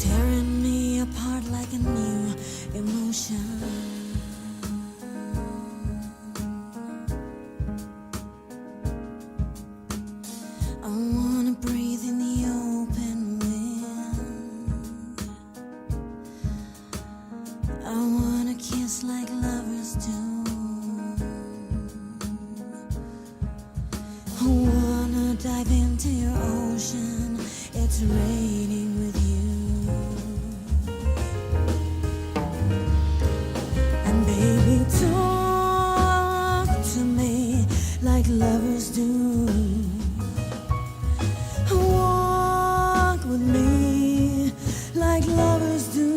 tearing me apart like a new emotion. I wanna breathe in the open wind. I wanna kiss like lovers do. I wanna dive into your ocean. It's raining with you. And baby, talk to me like lovers do. Walk with me like lovers do.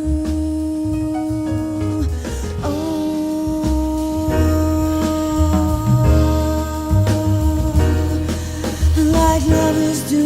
Like lovers do.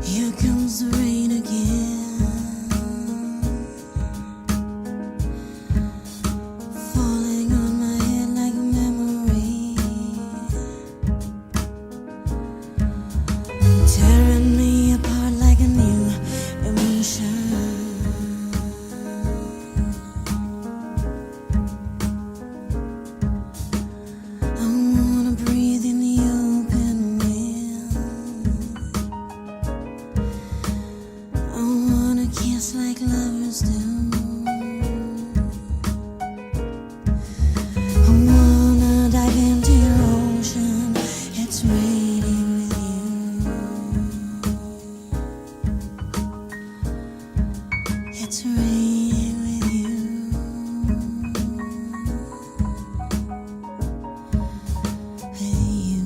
Here comes the rain again, falling on my head like a memory, tearing me apart like a new emotion. I wanna breathe in the open wind. I wanna kiss like lovers do. I wanna dive into your ocean. It's raining with you. It's raining with you. With you.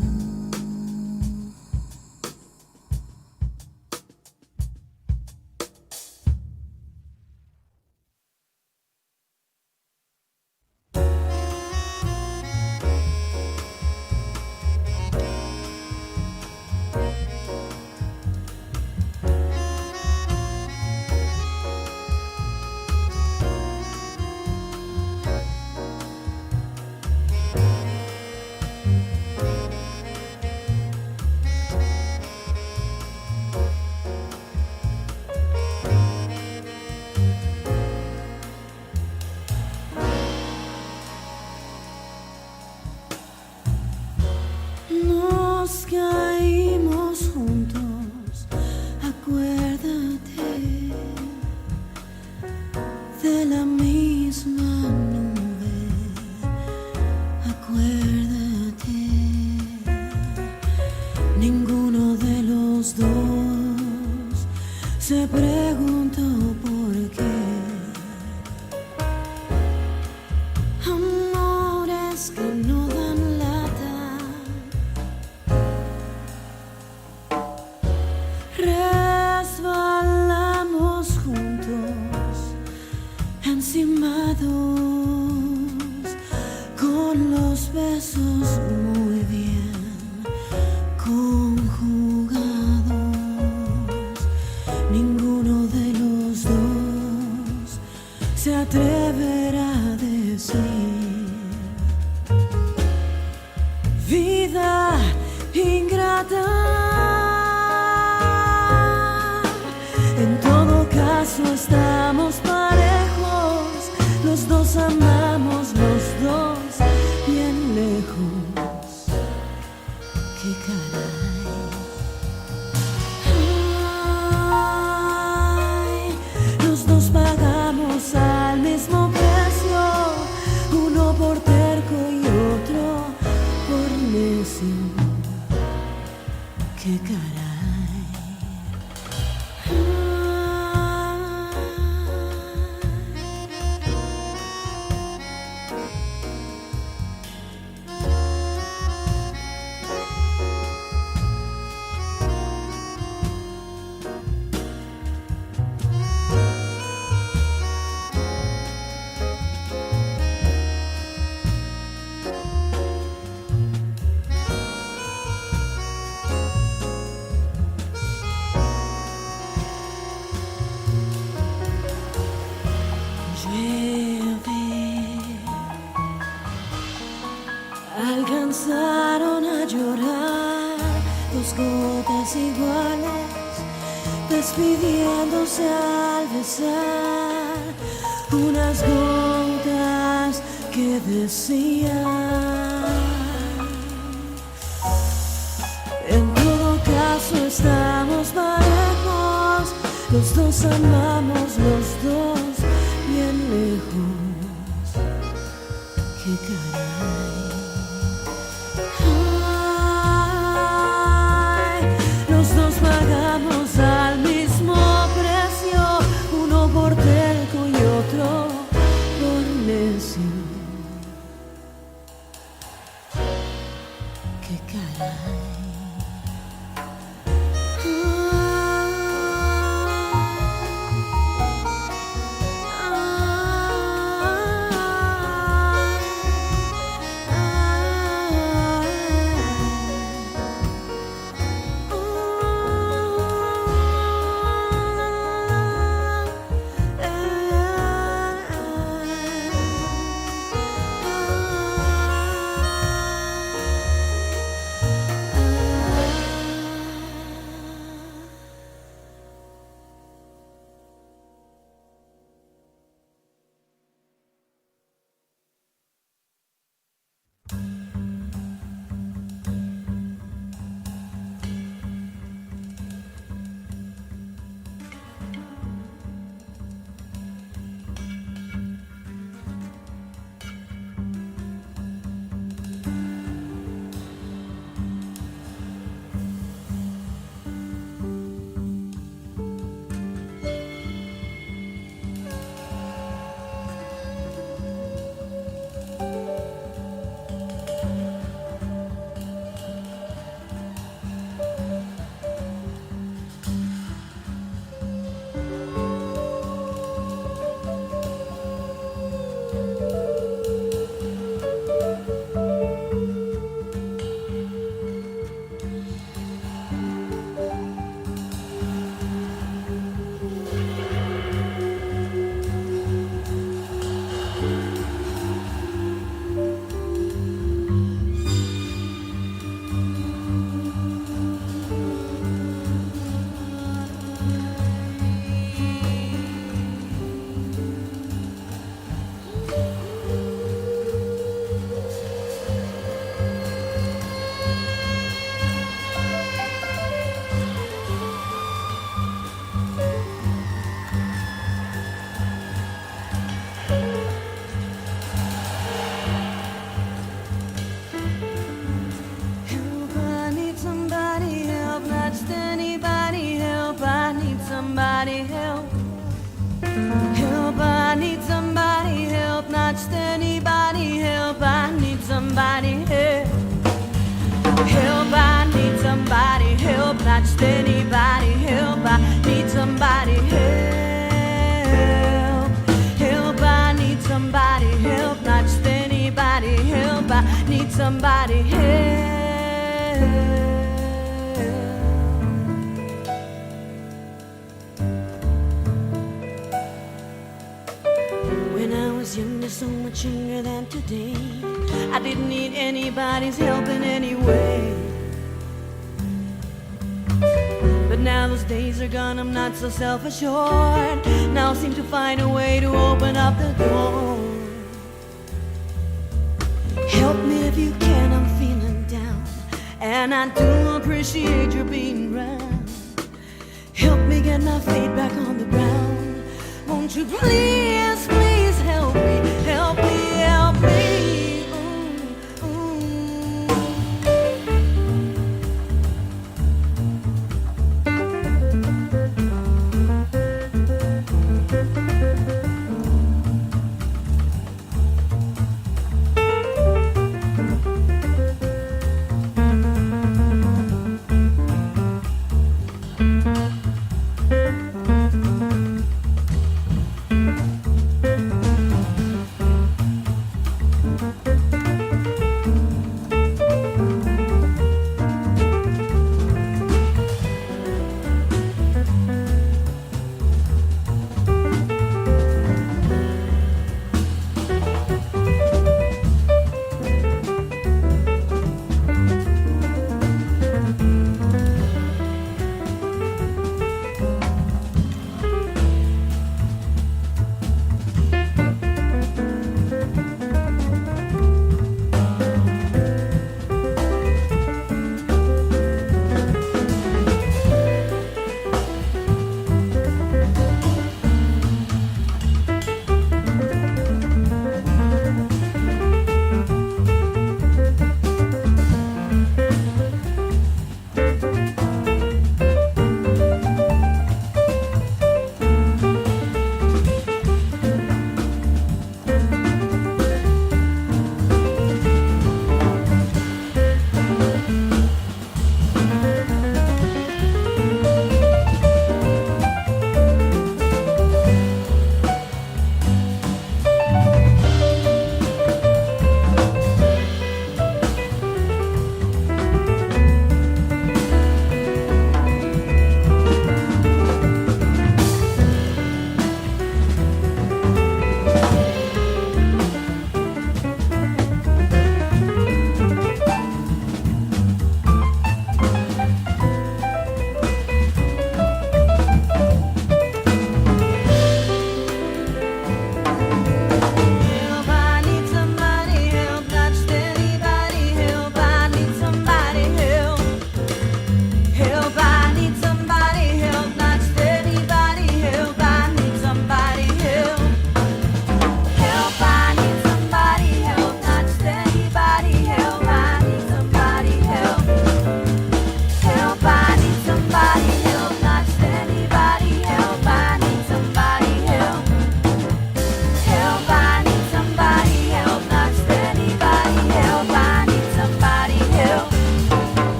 pregunto por qué. Amores que no dan lata, resbalamos juntos, encimados, con los besos muy bien conjugados. Ninguno de los dos se atreverá a decir vida ingrata. En todo caso estamos parejos, los dos amamos, los dos bien lejos. ¡Qué caray! Ay, los dos pagamos al mismo precio, uno por terco y otro por necio. ¡Qué caray! Alcanzaron a llorar dos gotas iguales, despidiéndose al besar, unas gotas que decían: en todo caso estamos parejos, los dos amamos, los dos bien lejos. ¡Qué caray! Pagamos al mismo precio, uno por terco y otro por necio. ¡Qué caray! somebody help. Help, I need somebody help. Not just anybody help. I need somebody help. Help, I need somebody help. Not just anybody help. I need somebody help. When I was younger, so much younger than today, I didn't need anybody's help in any way. But now those days are gone, I'm not so self-assured. Now I seem to find a way to open up the door. Help me if you can, I'm feeling down, and I do appreciate your being around. Help me get my feet back on the ground. Won't you please, please help me, help me, help me.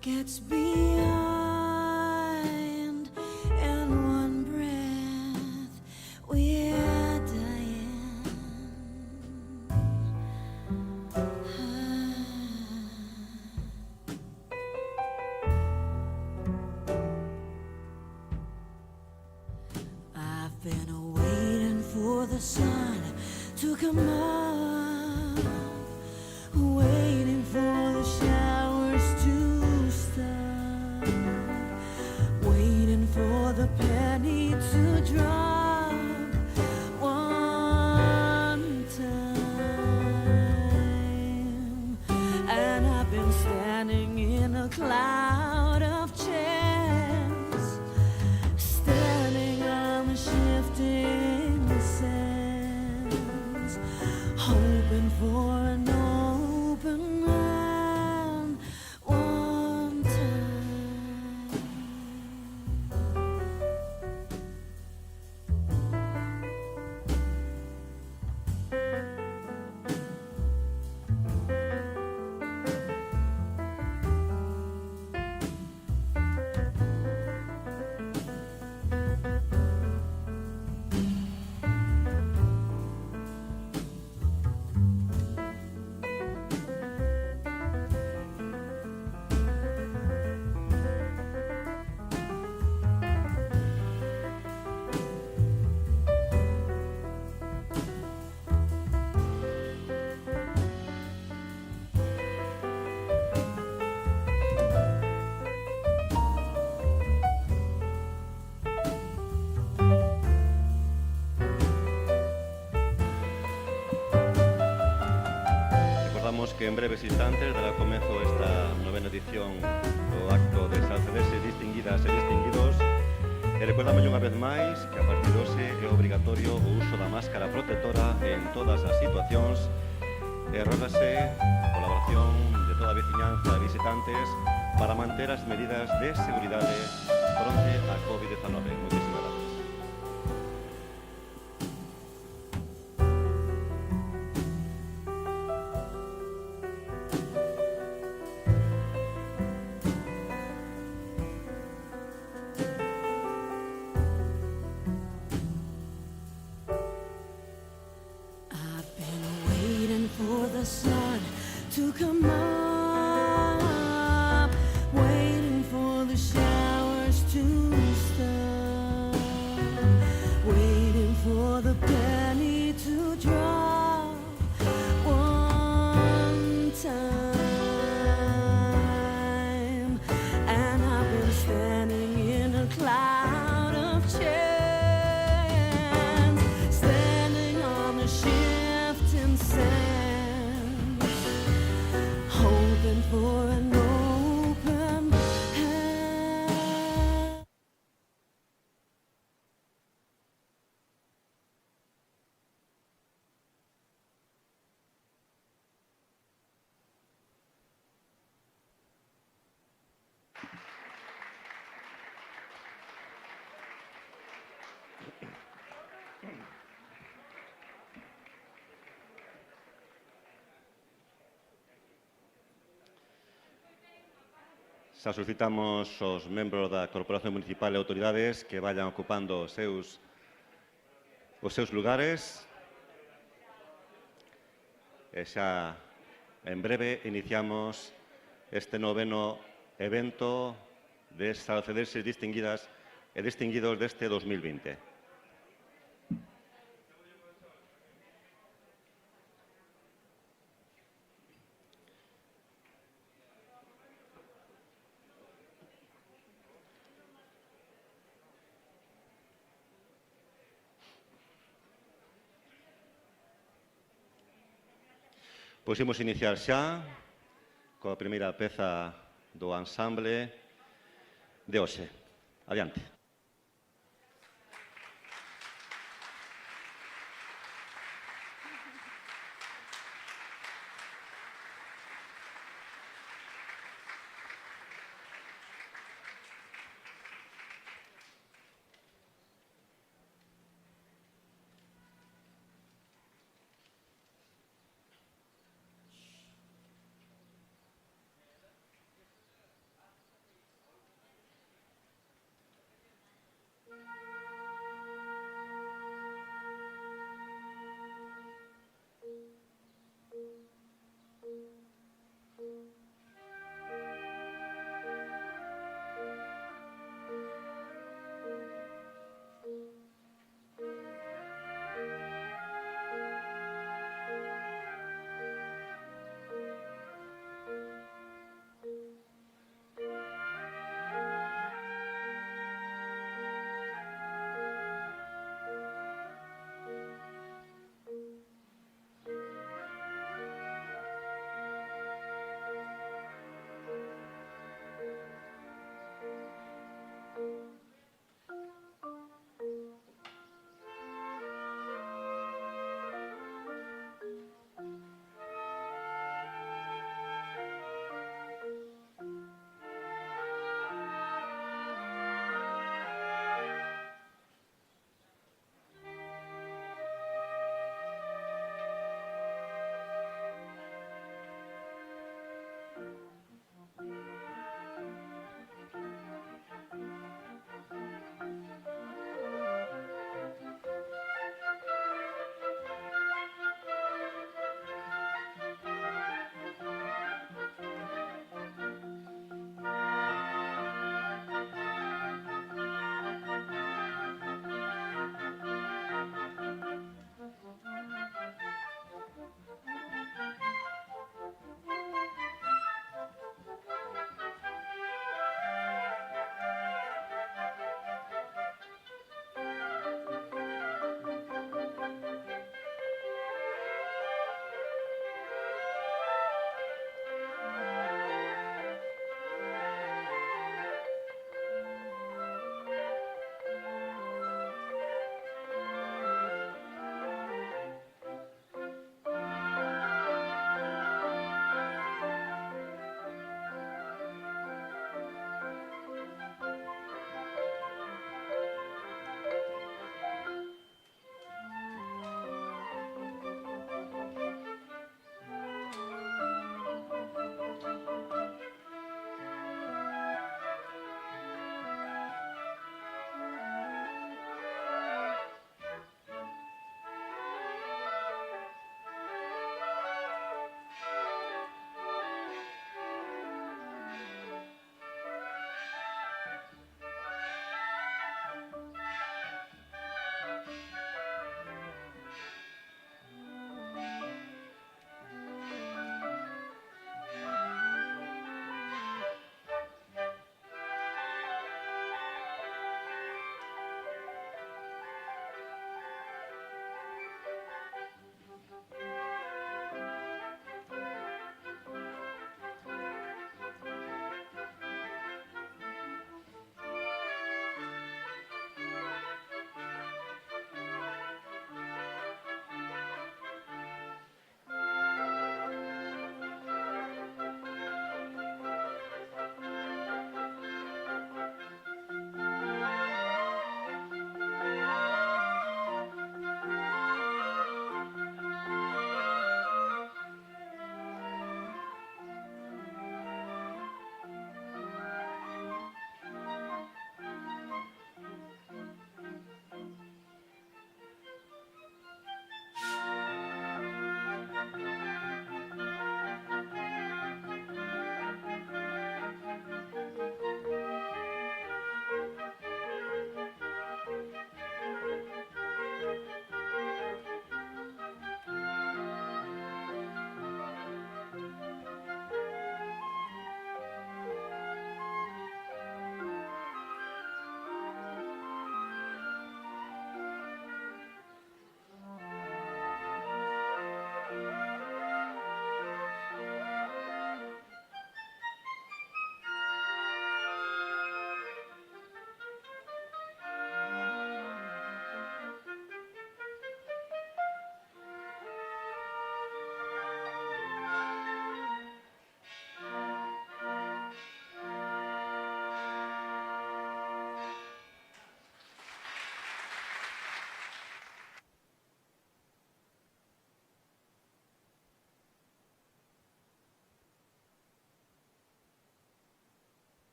gets behind. In one breath, we're dying. I've been waiting for the sun to come up, waiting for the showers to stop, waiting for the penny to drop one time. And I've been standing in a cloud of chance, standing on the shifting sands, hoping for an open hand one time. Recordamos que en breves instantes dará comezo esta novena edición do acto de salcedenses distinguidas e distinguidos. E recordamos unha vez máis que a partir de hoxe é obrigatorio o uso da máscara protectora en todas as situacións e rogase a colaboración de toda a veciñanza e visitantes para manter as medidas de seguridade fronte á COVID-19. Moitísimas gracias. I've been waiting for the sun to come up, waiting for the showers to stop, waiting for the penny to drop one time. And I've been standing in a cloud of chance, standing on the shifting sands, hoping for an open hand. Xa solicitamos aos membros da Corporación Municipal e autoridades que vayan ocupando os seus lugares. E xa en breve iniciamos este noveno evento de salcedenses distinguidas e distinguidos deste 2020. Pois imos iniciar xa coa primeira peza do ensamble de hoxe. Adiante.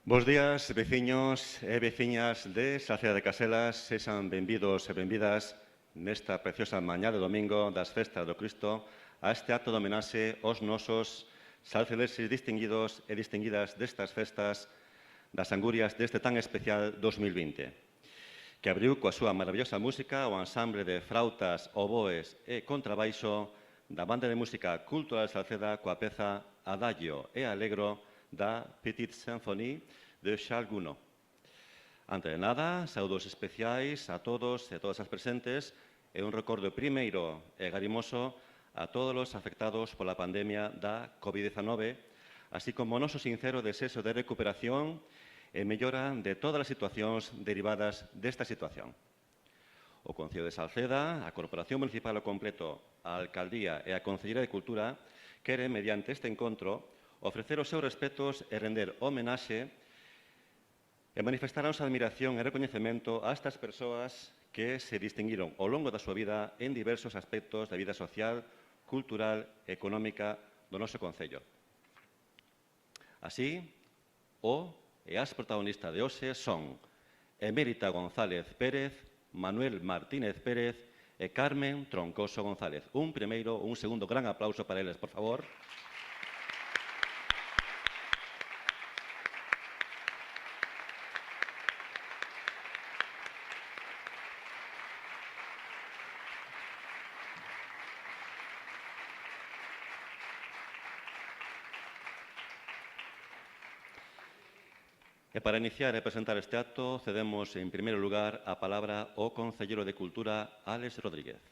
Bos días, veciños e veciñas de Salceda de Caselas, sexan benvidos e benvidas nesta preciosa mañá de domingo das festas do Cristo a este acto de homenaxe aos nosos salcedenses distinguidos e distinguidas destas festas das Angurias deste tan especial 2020, que abriu coa súa maravillosa música o ensamble de frautas, oboes e contrabaixo da Banda de Música Cultural de Salceda coa peza Adagio e Alegro da Petite Symphonie de Charles Gounod. Antes de nada, saúdos especiais a todos e todas as presentes e un recordo primeiro e garimoso a todos os afectados pola pandemia da COVID-19, así como o noso sincero desexo de recuperación e mellora de todas as situacións derivadas desta situación. O Concello de Salceda, a Corporación Municipal ao completo, a Alcaldía e a Concellería de Cultura quere, mediante este encontro, ofrecer os seus respetos e render homenaxe e manifestar a nosa admiración e recoñecemento a estas persoas que se distinguiron ao longo da súa vida en diversos aspectos da vida social, cultural e económica do noso Concello. Así, o e as protagonistas de hoxe son Emérita González Pérez, Manuel Martínez Pérez e Carmen Troncoso González. Un primeiro, un segundo gran aplauso para eles, por favor. E para iniciar e presentar este acto, cedemos en primeiro lugar a palabra ao Concelleiro de Cultura, Álex Rodríguez.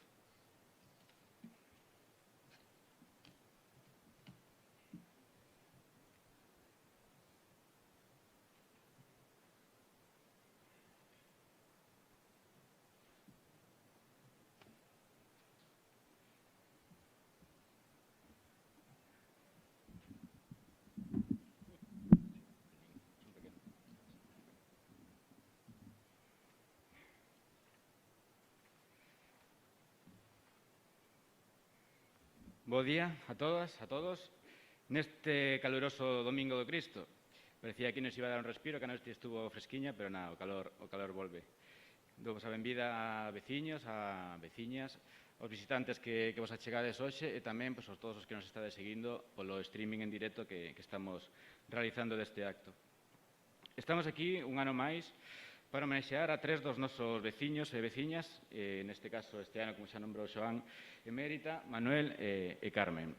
Bo día a todas, a todos. Neste caluroso Domingo do Cristo, parecía que nos iba a dar un respiro, que a noite estuvo fresquiña, pero nada, o calor volve. Dous a benvida a veciños, a veciñas, aos visitantes que vos achegades hoxe e tamén a todos os que nos estades seguindo polo streaming en directo que estamos realizando deste acto. Estamos aquí un ano máis para homenaxear a tres dos nosos veciños e veciñas, neste caso este ano, como xa nombrou Xoán, Emérita, Manuel e Carmen.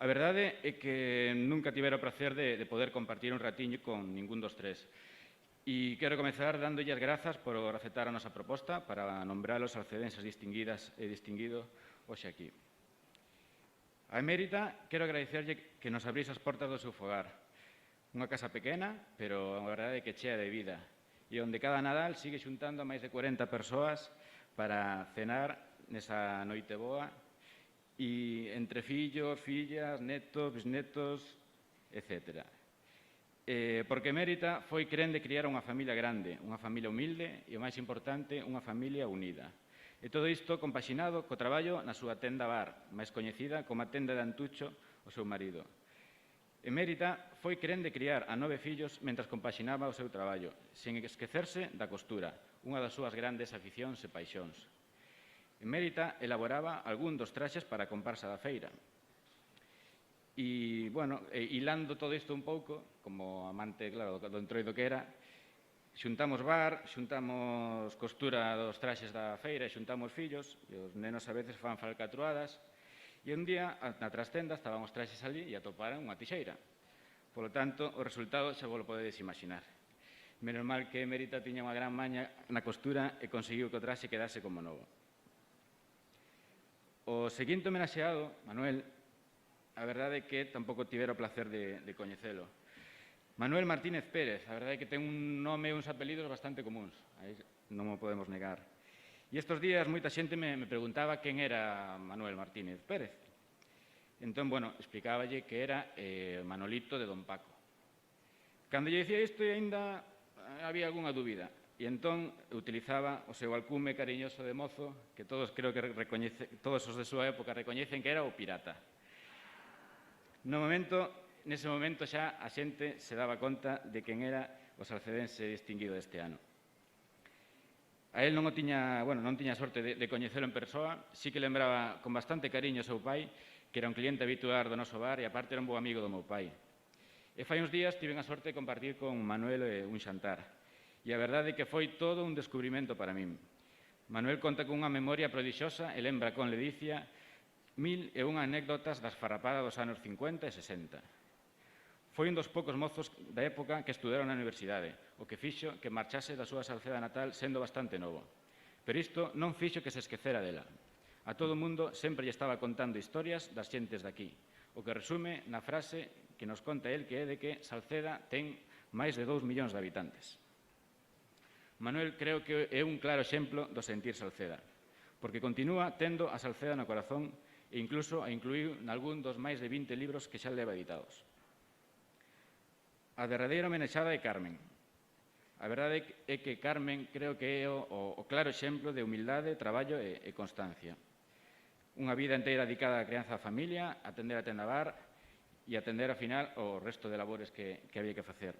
A verdade é que nunca tivera o prazer de poder compartir un ratiño con ningún dos tres. E quero comezar dándolle as grazas por aceptar a nosa proposta para nombrar os salcedenses distinguidas e distinguido hoxe aquí. A Emérita quero agradecerlle que nos abrís as portas do seu fogar. Unha casa pequena, pero a verdade é que chea de vida, e onde cada Nadal sigue xuntando a máis de 40 persoas para cenar nesa noite boa, e entre fillos, fillas, netos, bisnetos, etc. Porque Emérita foi quen de criar unha familia grande, unha familia humilde e, o máis importante, unha familia unida. E todo isto compaxinado co traballo na súa tenda bar, máis coñecida como a tenda de Antucho, o seu marido. Emérita foi quen de criar a 9 fillos mentras compaxinaba o seu traballo, sen esquecerse da costura, unha das súas grandes aficións e paixóns. Emérita elaboraba algún dos traxes para a comparsa da feira. E, hilando todo isto un pouco, como amante, claro, do entroido que era, xuntamos bar, xuntamos costura dos traxes da feira e xuntamos fillos, e os nenos a veces fan falcatruadas, e un día, na trastenda, estaban os traxes ali e atoparan unha tixeira. Polo tanto, o resultado xa vos lo podedes imaginar. Menos mal que Emérita tiña unha gran maña na costura e conseguiu que o traxe quedase como novo. O seguinte homenaxeado, Manuel, a verdade é que tampouco tivera o placer de coñecelo. Manuel Martínez Pérez, a verdade é que ten un nome e uns apelidos bastante comuns, aí non o podemos negar. E estes días moita xente me preguntaba quen era Manuel Martínez Pérez. Entón, explicáballe que era Manolito de Don Paco. Cando lle dicía isto, aínda había algunha dúbida. E entón utilizaba o seu alcume cariñoso de mozo, que todos creo que todos os de súa época recoñecen que era o Pirata. Nese momento xa a xente se daba conta de quen era o salcedense distinguido deste ano. A él non tiña sorte de coñecelo en persoa, sí que lembraba con bastante cariño o seu pai, que era un cliente habitual do noso bar e, aparte, era un bo amigo do meu pai. E fai uns días tiven a sorte de compartir con Manuel un xantar. E a verdade é que foi todo un descubrimento para min. Manuel conta con unha memoria prodixiosa e lembra con ledicia 1001 anécdotas das farrapadas dos anos 50 e 60. Foi un dos poucos mozos da época que estudaron na universidade, o que fixo que marchase da súa Salceda natal sendo bastante novo. Pero isto non fixo que se esquecera dela. A todo o mundo sempre lle estaba contando historias das xentes daqui, o que resume na frase que nos conta el, que é de que Salceda ten máis de 2 millóns de habitantes. Manuel creo que é un claro exemplo do sentir Salceda, porque continúa tendo a Salceda no corazón e incluso a incluíu nalgún dos máis de 20 libros que xa leva editados. A derradeira homenexada é Carmen. A verdade é que Carmen creo que é o claro exemplo de humildade, traballo e constancia. Unha vida inteira dedicada á crianza da familia, a atender a tenda bar e atender, ao final, o resto de labores que había que facer.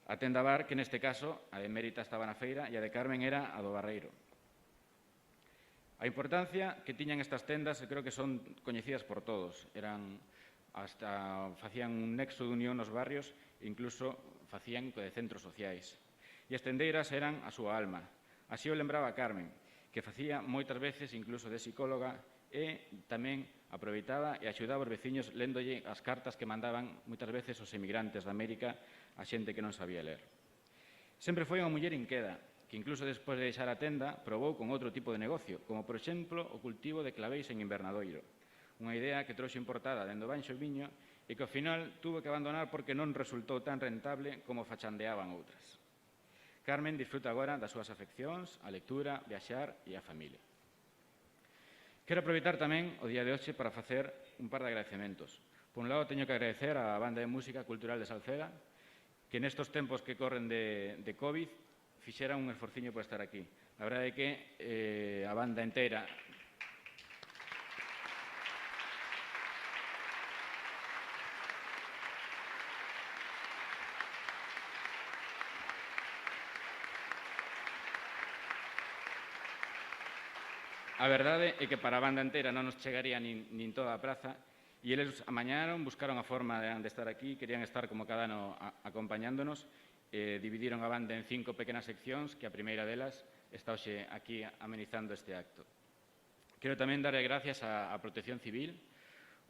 A tenda bar, que neste caso, a de Mérita estaba na feira e a de Carmen era a do Barreiro. A importancia que tiñan estas tendas creo que son coñecidas por todos. Facían un nexo de unión nos barrios e incluso facían de centros sociais. E as tendeiras eran a súa alma. Así o lembraba Carmen, que facía moitas veces incluso de psicóloga e tamén aproveitaba e axudaba os veciños léndolle as cartas que mandaban moitas veces os emigrantes de América a xente que non sabía ler. Sempre foi unha muller inqueda, que incluso despois de deixar a tenda probou con outro tipo de negocio, como, por exemplo, o cultivo de claveis en invernadoiro. Unha idea que trouxe importada dende o Banxo Viño e que ao final tuvo que abandonar porque non resultou tan rentable como fachandeaban outras. Carmen disfruta agora das súas afeccións, a lectura, viaxar e a familia. Quero aproveitar tamén o día de hoxe para facer un par de agradecementos. Por un lado, teño que agradecer á Banda de Música Cultural de Salceda, que nestos tempos que corren de COVID fixera un esforciño por estar aquí. A verdade é que a banda inteira A verdade é que para a banda inteira non nos chegaría nin toda a praza e eles amañaron, buscaron a forma de estar aquí, querían estar como cada ano acompañándonos, dividiron a banda en 5 pequenas seccións, que a primeira delas está hoxe aquí amenizando este acto. Quero tamén darle gracias á Protección Civil,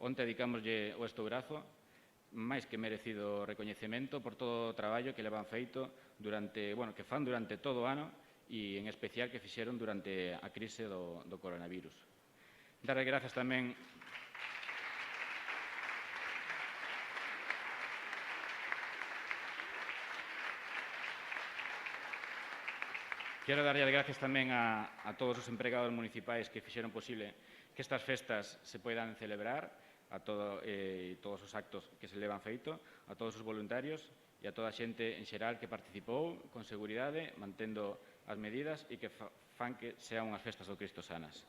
onte dedicámoslle o estourazo, máis que merecido recoñecemento por todo o traballo que levan feito que fan durante todo o ano e en especial que fixeron durante a crise do coronavirus. Darle grazas tamén Quero darlle as gracias tamén a todos os empregados municipais que fixeron posible que estas festas se poidan celebrar, a todos os actos que se levan feito, a todos os voluntarios e a toda a xente en xeral que participou con seguridade, mantendo as medidas e que fan que sean unhas festas do Cristo sanas.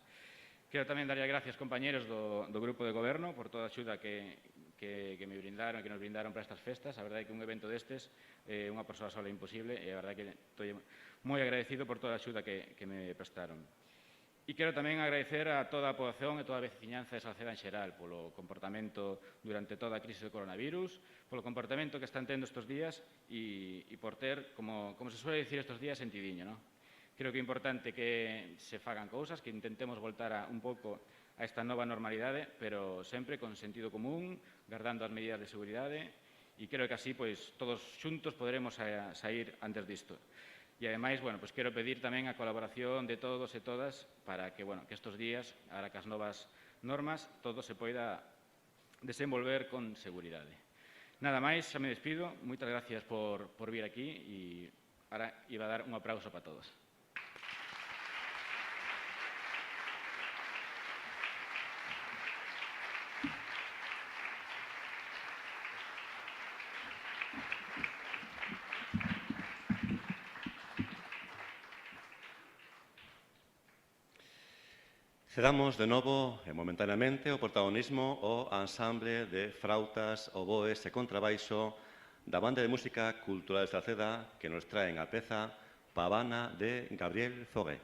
Quero tamén darlle as gracias, compañeros do Grupo de Goberno, por toda a axuda que me brindaron, que nos brindaron para estas festas. A verdade é que un evento destes, unha persoa sola é imposible, e a verdade é que estou moi agradecido por toda a axuda que me prestaron. E quero tamén agradecer a toda a poboación e toda a veciñanza de Salceda en xeral polo comportamento durante toda a crise do coronavirus, polo comportamento que están tendo estes días e por ter, como se suele dicir estes días, sentidiño, non? Creo que é importante que se fagan cousas, que intentemos voltar un pouco a esta nova normalidade, pero sempre con sentido común, guardando as medidas de seguridade, e creo que así todos xuntos poderemos sair antes disto. E, ademais, quero pedir tamén a colaboración de todos e todas para que estes días, ahora que as novas normas, todo se poida desenvolver con seguridade. Nada máis, xa me despido. Moitas gracias por vir aquí e ahora iba a dar un aplauso para todos. Cedamos de novo e momentaneamente o protagonismo ao ensamble de frautas, oboes e contrabaixo da Banda de Música Cultural de Salceda que nos traen a peza Pavana de Gabriel Fauré.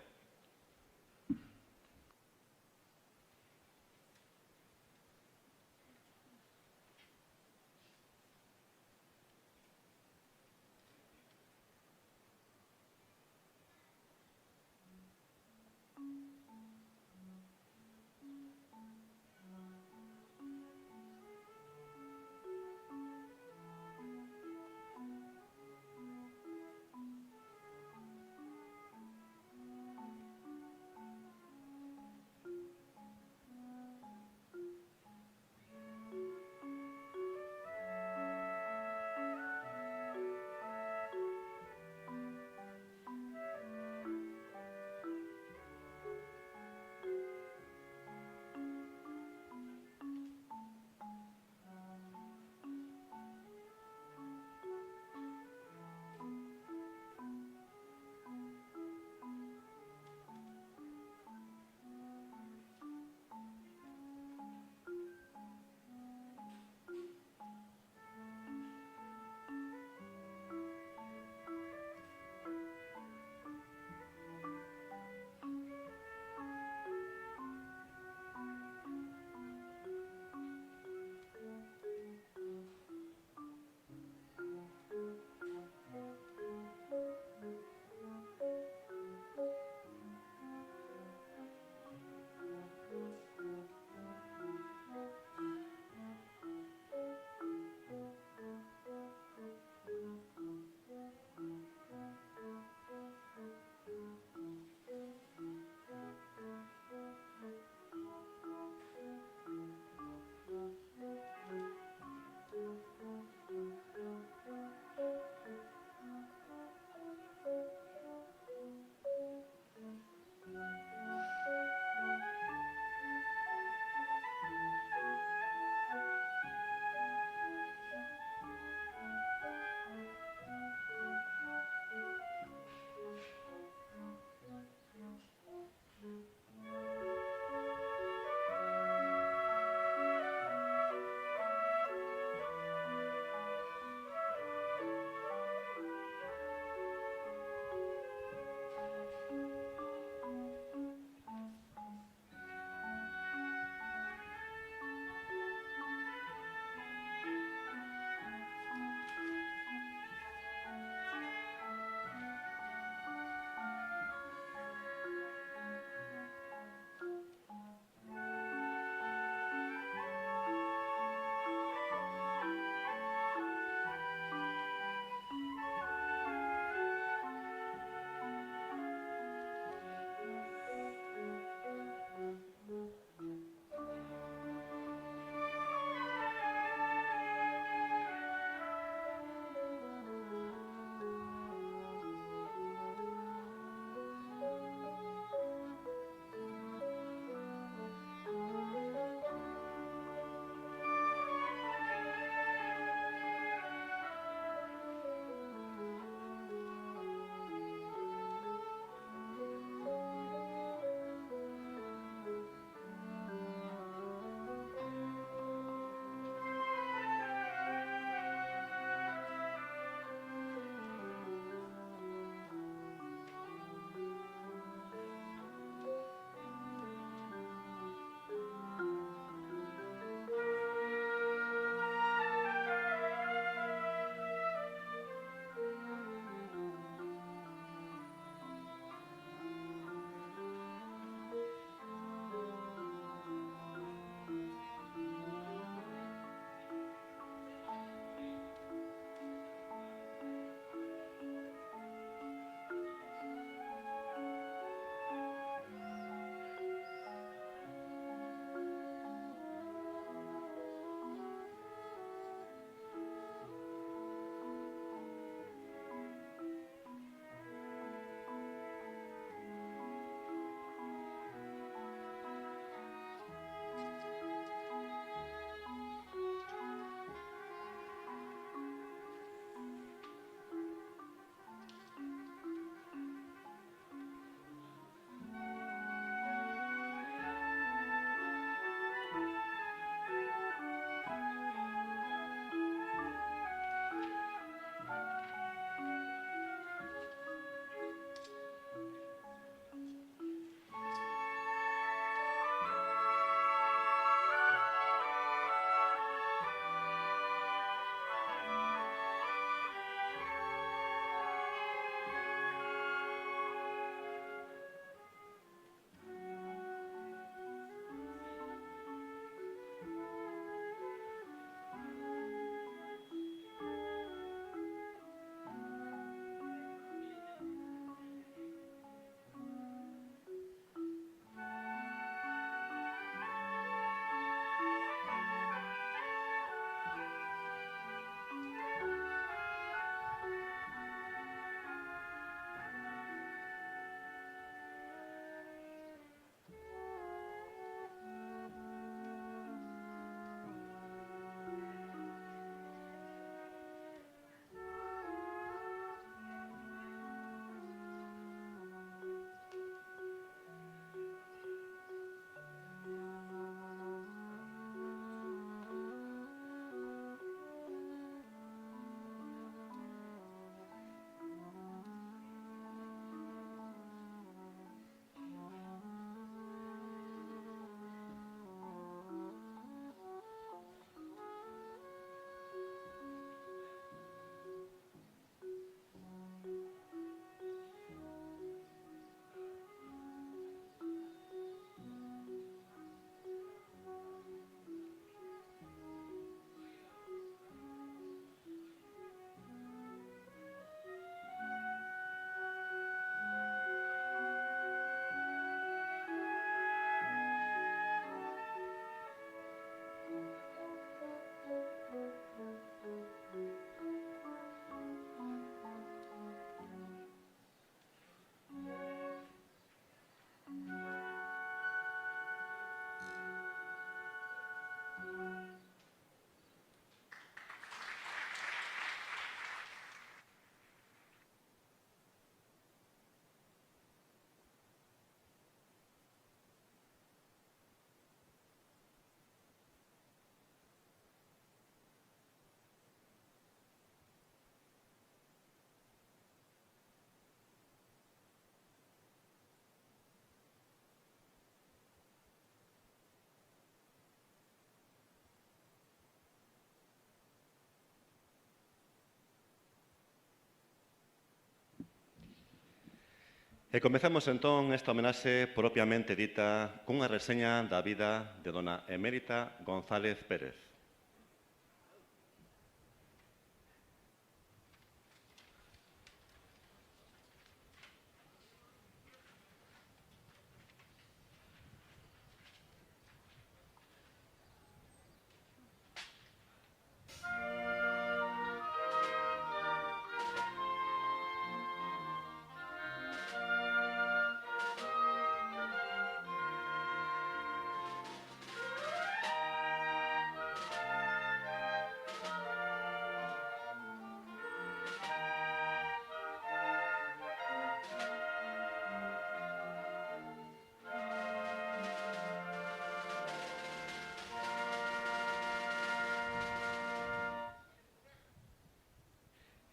E comezamos entón esta homenaxe propiamente dita cunha reseña da vida de dona Emérita González Pérez.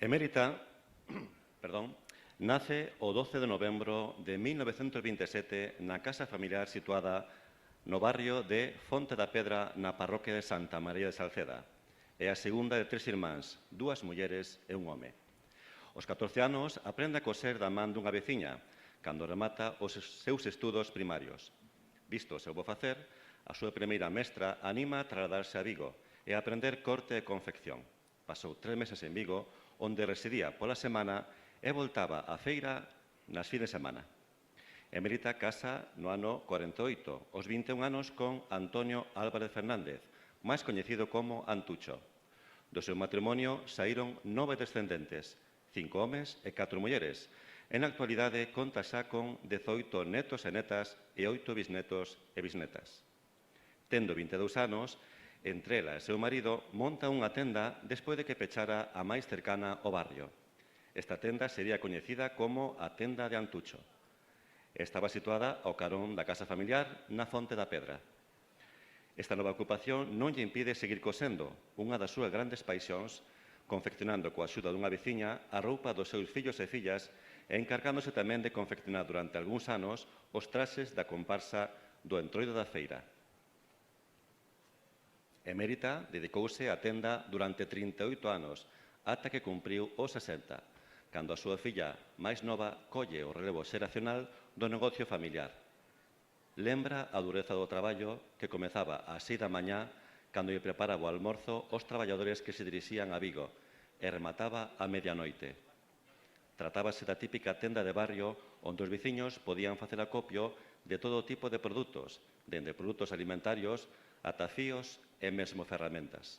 Emérita nace o 12 de novembro de 1927 na casa familiar situada no barrio de Fonte da Pedra na parroquia de Santa María de Salceda. É a segunda de 3 irmáns, 2 mulleres e un home. Aos 14 anos aprende a coser da man dunha veciña, cando remata os seus estudos primarios. Visto o seu bo facer, a súa primeira mestra anima a trasladarse a Vigo e a aprender corte e confección. Pasou 3 meses en Vigo, onde residía pola semana e voltaba á feira nas fins de semana. Emérita casa no ano 48, aos 21 anos con Antonio Álvarez Fernández, máis coñecido como Antucho. Do seu matrimonio saíron 9 descendentes, 5 homes e 4 mulleres. En actualidade conta xa con 18 netos e netas e 8 bisnetos e bisnetas. Tendo 22 anos, entre ela e seu marido monta unha tenda despois de que pechara a máis cercana ao barrio. Esta tenda sería coñecida como a tenda de Antucho. Estaba situada ao carón da casa familiar na Fonte da Pedra. Esta nova ocupación non lle impide seguir cosendo, unha das súas grandes paixóns, confeccionando coa axuda dunha veciña a roupa dos seus fillos e fillas e encargándose tamén de confeccionar durante algúns anos os traxes da comparsa do Entroido da Feira. Emérita dedicouse á tenda durante 38 anos, ata que cumpriu os 60, cando a súa filla máis nova colle o relevo xeracional do negocio familiar. Lembra a dureza do traballo que comezaba ás 6 da mañá cando lle preparaba o almorzo aos traballadores que se dirixían a Vigo e remataba a medianoite. Tratábase da típica tenda de barrio onde os veciños podían facer acopio de todo tipo de produtos, dende produtos alimentarios ata fíos e mesmo ferramentas.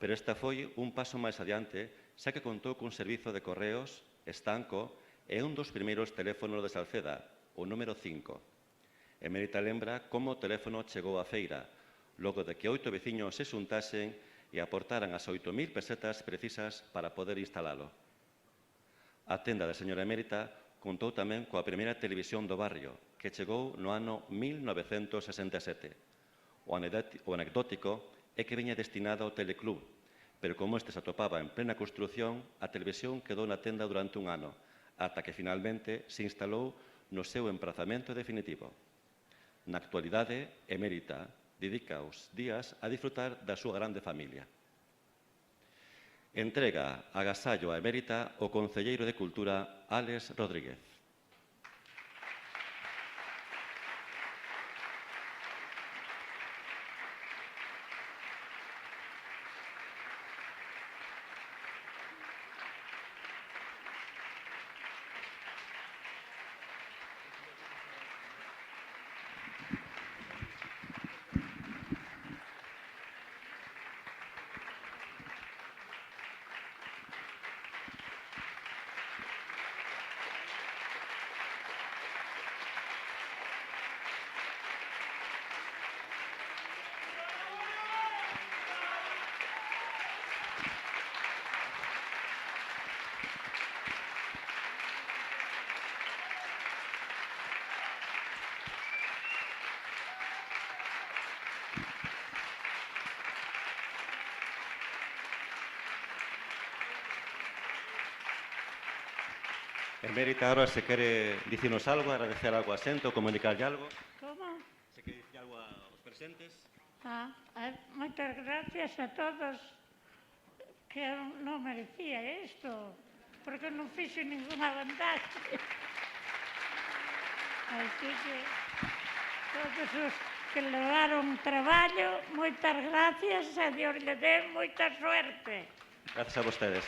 Pero esta foi un paso máis adiante, xa que contou cun servizo de correos, estanco, e un dos primeiros teléfonos de Salceda, o número 5. Emérita lembra como o teléfono chegou á feira, logo de que 8 veciños se xuntasen e aportaran as 8.000 pesetas precisas para poder instalalo. A tenda da señora Emérita contou tamén coa primeira televisión do barrio, que chegou no ano 1967. O anecdótico é que viña destinada ao teleclub, pero como este se atopaba en plena construción, a televisión quedou na tenda durante un ano, ata que finalmente se instalou no seu emprazamento definitivo. Na actualidade, Emérita dedica os días a disfrutar da súa grande familia. Entrega agasallo a Emérita o concelleiro de Cultura, Álex Rodríguez. Emérita, ahora se quere dicirnos algo, agradecer algo a xente ou comunicarlle algo. Como? Se quere dicir algo aos presentes. Moitas gracias a todos, que eu non merecía isto, porque non fixe ninguna vantaxe. Así que todos os que levaron traballo, moitas gracias e Dios lle dé moita suerte. Gracias a vostedes.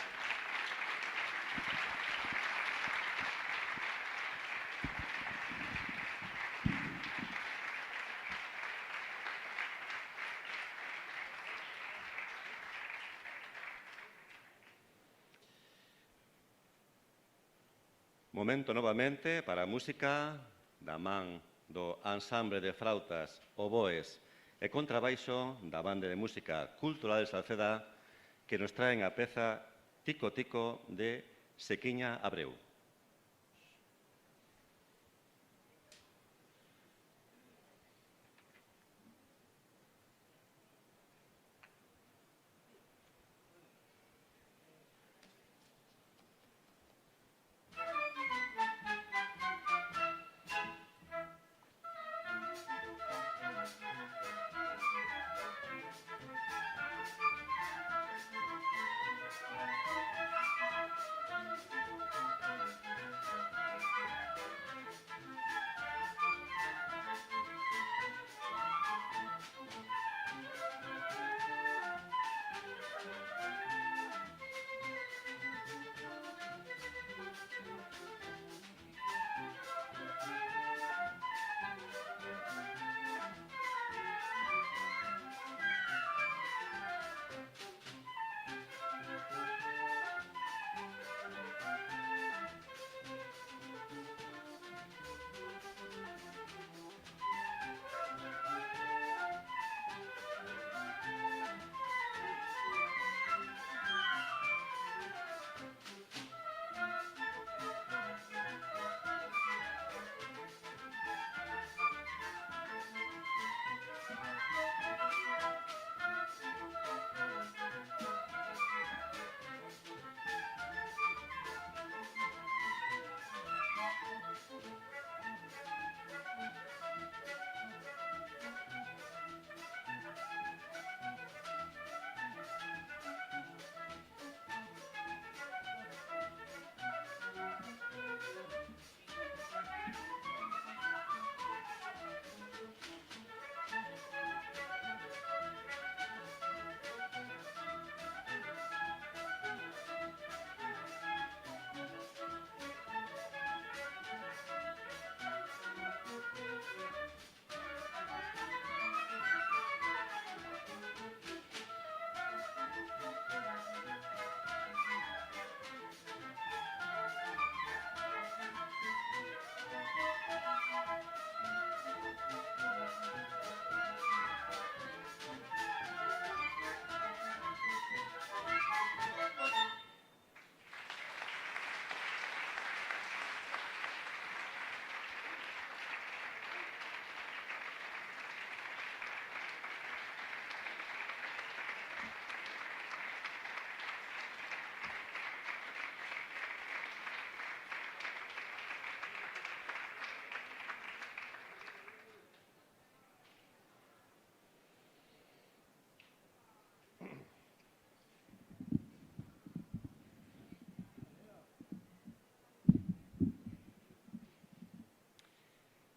Momento novamente para a música da man do ensamble de flautas, oboes e contrabaixo da banda de música cultural de Salceda que nos traen a peza Tico Tico de Sequiña Abreu.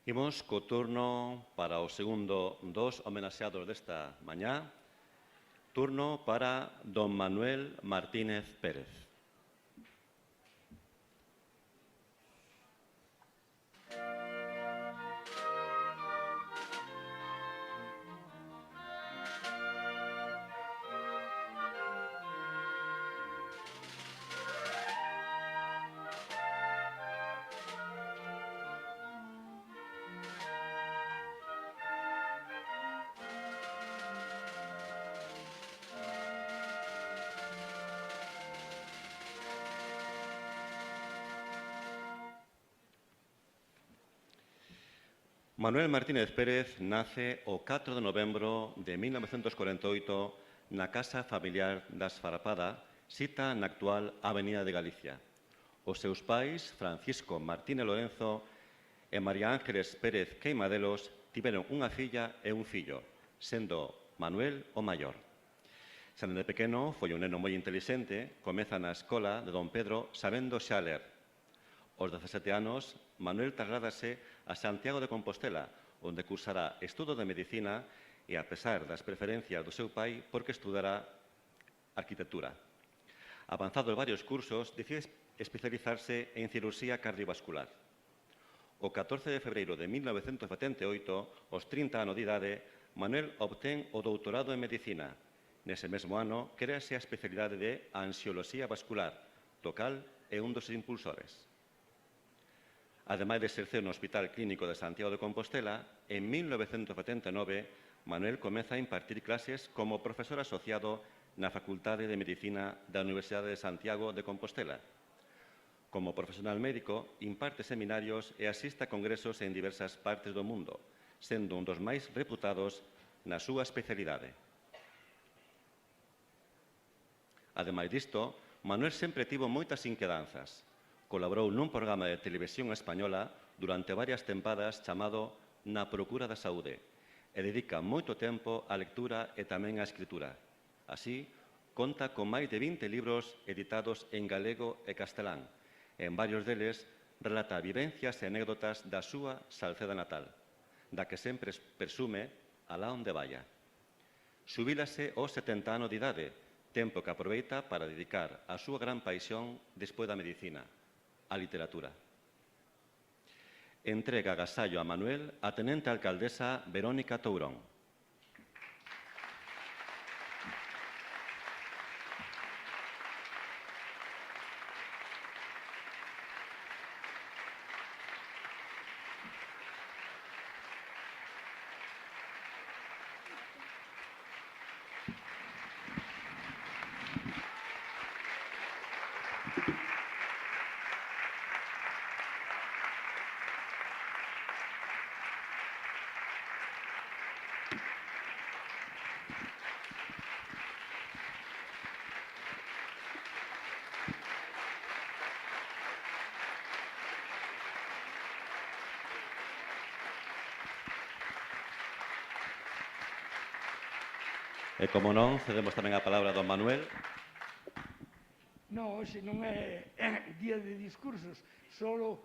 Imos co turno para o segundo dos homenaxeados desta mañá. Turno para don Manuel Martínez Pérez. Manuel Martínez Pérez nace o 4 de novembro de 1948 na casa familiar das Farpada, sita na actual Avenida de Galicia. Os seus pais, Francisco Martínez Lorenzo e María Ángeles Pérez Queimadelos, tiveron unha filla e un fillo, sendo Manuel o maior. Xa dende pequeno foi un neno moi intelixente, comeza na escola de don Pedro sabendo xa ler. Aos 17 anos, Manuel trasládase a Santiago de Compostela, onde cursará estudo de medicina e, a pesar das preferencias do seu pai, porque estudará arquitectura. Avanzado en varios cursos, decide especializarse en cirurxía cardiovascular. O 14 de febreiro de 1978, aos 30 anos de idade, Manuel obtén o doutorado en medicina. Nese mesmo ano, créase a especialidade de anxioloxía vascular, do cal é un dos impulsores. Ademais de exercer no Hospital Clínico de Santiago de Compostela, en 1979, Manuel comeza a impartir clases como profesor asociado na Facultade de Medicina da Universidade de Santiago de Compostela. Como profesional médico, imparte seminarios e asiste a congresos en diversas partes do mundo, sendo un dos máis reputados na súa especialidade. Ademais disto, Manuel sempre tivo moitas inquedanzas. Colaborou nun programa de televisión española durante varias tempadas chamado Na Procura da Saúde e dedica moito tempo á lectura e tamén á escritura. Así, conta con máis de 20 libros editados en galego e castelán. En varios deles relata vivencias e anécdotas da súa Salceda natal, da que sempre presume alá onde vaya. Xubílase aos 70 anos de idade, tempo que aproveita para dedicar a súa gran paixón despois da medicina, a literatura. Entrega agasallo a Manuel a tenente alcaldesa Verónica Tourón. E, como non, cedemos tamén a palabra a don Manuel. Non, hoxe non é día de discursos, solo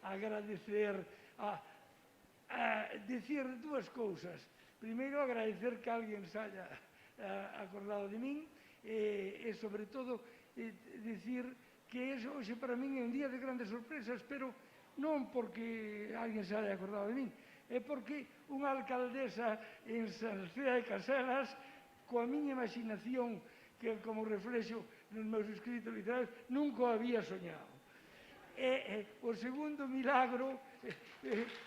agradecer decir dúas cousas. Primeiro, agradecer que alguén se haya acordado de min e sobre todo, decir que hoxe para min é un día de grandes sorpresas, pero non porque alguén se haya acordado de min, é porque unha alcaldesa en Salceda de Caselas, coa miña imaginación, que como reflexo nos meus escritos literarios, nunca o había soñado. O segundo milagro,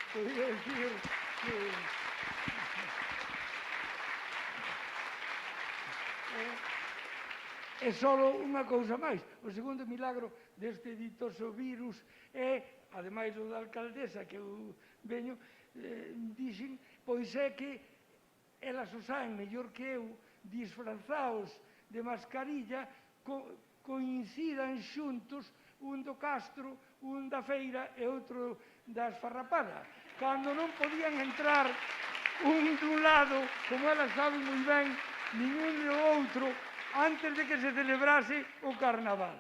podría decir que é só unha cousa máis. O segundo milagro deste ditoso virus é, ademais do da alcaldesa que eu veño, dixen, pois é que elas o saben mellor que eu, disfrazados de mascarilla, coincidan xuntos un do Castro, un da Feira e outro da Esfarrapada, cando non podían entrar un dun lado, como elas saben moi ben, ningún do outro, antes de que se celebrase o Carnaval.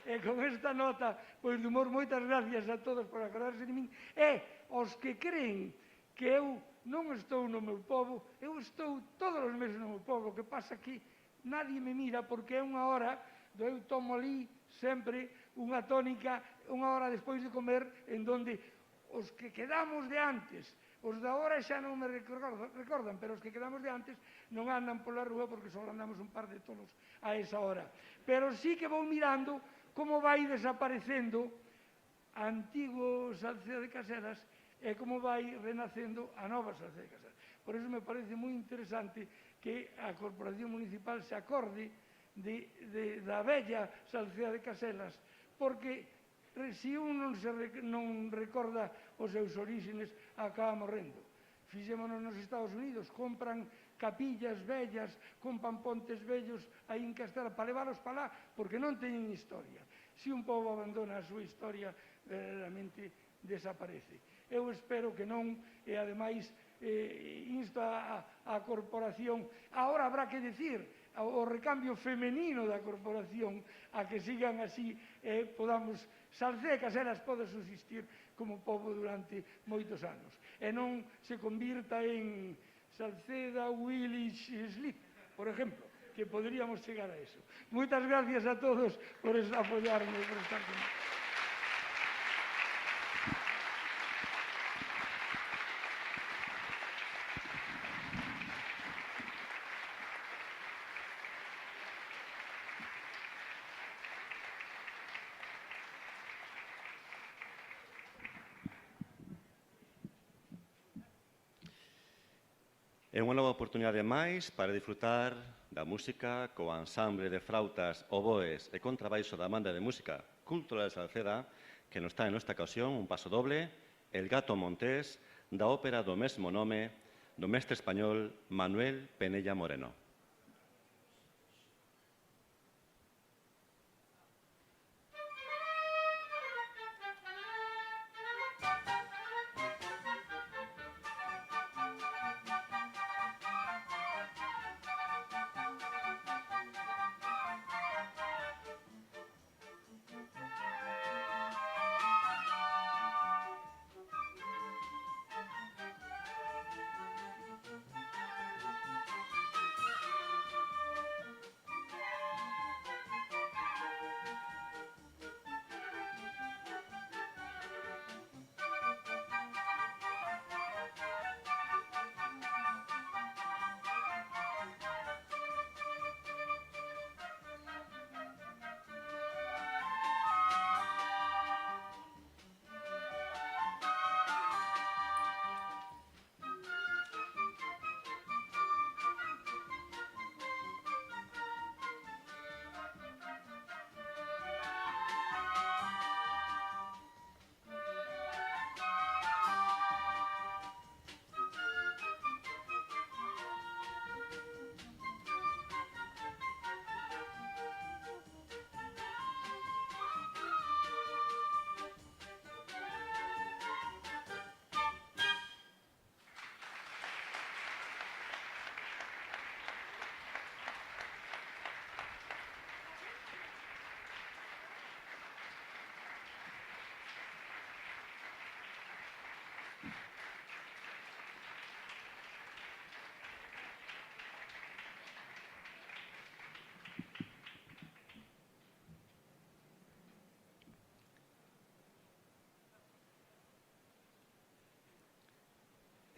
E con esta nota, pois de humor, moitas gracias a todos por acordarse de min, e aos que creen que eu non estou no meu pobo, eu estou todos os meses no meu pobo, que pasa que nadie me mira porque é unha hora, eu tomo ali sempre unha tónica, unha hora despois de comer, en donde os que quedamos de antes, os da hora xa non me recordan, pero os que quedamos de antes non andan pola rúa porque só andamos un par de tolos a esa hora. Pero sí que vou mirando como vai desaparecendo a antigo Salceda de Caselas e como vai renacendo a nova Salceda de Caselas. Por iso me parece moi interesante que a Corporación Municipal se acorde da bella Salceda de Caselas, porque se un non recorda os seus orígenes, acaba morrendo. Fixémonos nos Estados Unidos, compran capillas vellas, compran pontes vellos aí en Castela para leválos para lá, porque non teñen historia. Se un pobo abandona a súa historia, verdadeiramente desaparece. Eu espero que non, e ademais insto a corporación. Agora habrá que decir, ao recambio femenino da corporación, a que sigan así e podamos Salceda Caselas pode subsistir como pobo durante moitos anos e non se convirta en Salceda Village Sleep, por exemplo, que poderíamos chegar a eso. Moitas gracias a todos por apoiarme, por estar comigo. É unha nova oportunidade máis para disfrutar da música co ensamble de frautas, oboes e contrabaixo da Banda de Música Cultural de Salceda, que nos está en esta ocasión un paso doble, El Gato Montés, da ópera do mesmo nome do mestre español Manuel Penella Moreno.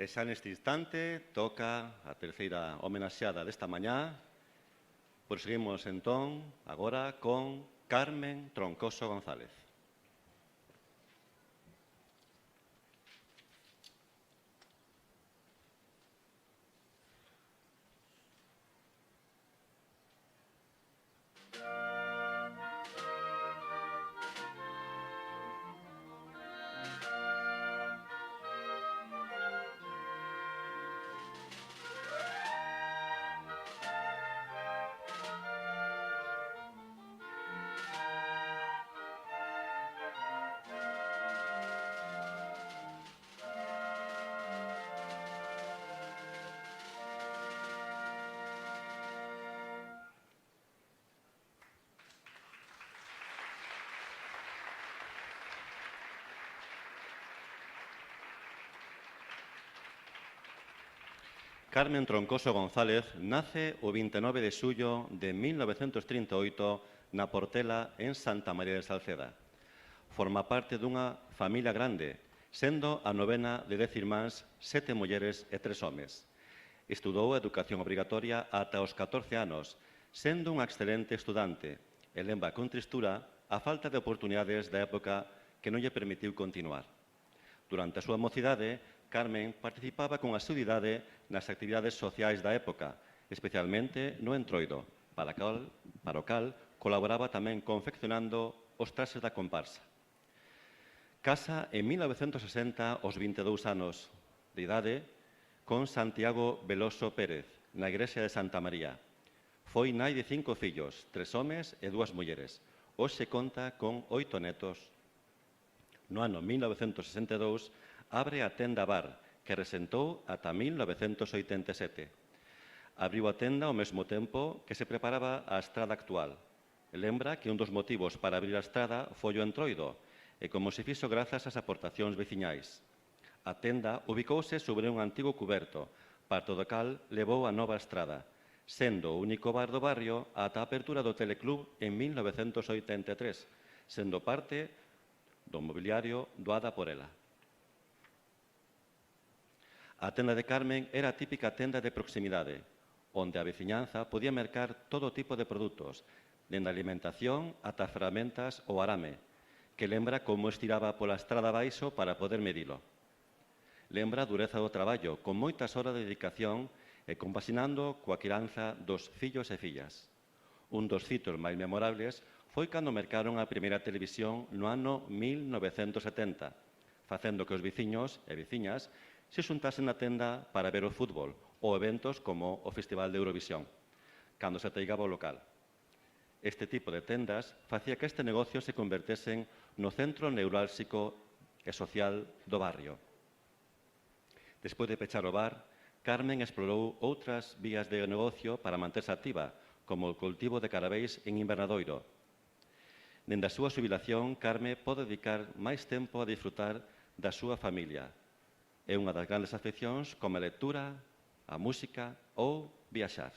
E xa neste instante toca a terceira homenaxeada desta mañá. Proseguimos entón agora con Carmen Troncoso González. Carmen Troncoso González nace o 29 de xullo de 1938 na Portela, en Santa María de Salceda. Forma parte dunha familia grande, sendo a novena de 10 irmáns, 7 mulleres e 3 homes. Estudou a educación obrigatoria ata os 14 anos, sendo unha excelente estudante, e lembra con tristura a falta de oportunidades da época que non lle permitiu continuar. Durante a súa mocidade, Carmen participaba con asiduidade nas actividades sociais da época, especialmente no Entroido, para o cal colaboraba tamén confeccionando os traxes da comparsa. Casa en 1960 aos 22 anos de idade con Santiago Veloso Pérez, na igrexa de Santa María. Foi nai de 5 fillos, 3 homes e 2 mulleres. Hoxe conta con 8 netos. No ano 1962 abre a Tenda Bar, que resentou ata 1987. Abriu a tenda ao mesmo tempo que se preparaba a estrada actual. E lembra que un dos motivos para abrir a estrada foi o entroido, e como se fixo grazas ás aportacións veciñais. A tenda ubicouse sobre un antigo cuberto, parto do cal levou a nova estrada, sendo o único bar do barrio ata a apertura do Teleclub en 1983, sendo parte do mobiliario doada por ela. A tenda de Carmen era a típica tenda de proximidade, onde a veciñanza podía mercar todo tipo de produtos, dende a alimentación ata ferramentas ou arame, que lembra como estiraba pola estrada baixo para poder medilo. Lembra a dureza do traballo, con moitas horas de dedicación e compasinando coa crianza dos fillos e fillas. Un dos fitos máis memorables foi cando mercaron a primeira televisión no ano 1970, facendo que os veciños e veciñas se xuntasen na tenda para ver o fútbol ou eventos como o Festival de Eurovisión, cando se ateigaba o local. Este tipo de tendas facía que este negocio se convertese no centro neurálxico e social do barrio. Despois de pechar o bar, Carmen explorou outras vías de negocio para manterse activa, como o cultivo de carabeis en invernadoiro. Dende a súa xubilación, Carmen pode dedicar máis tempo a disfrutar da súa familia. É unha das grandes afeccións como a lectura, a música ou viaxar.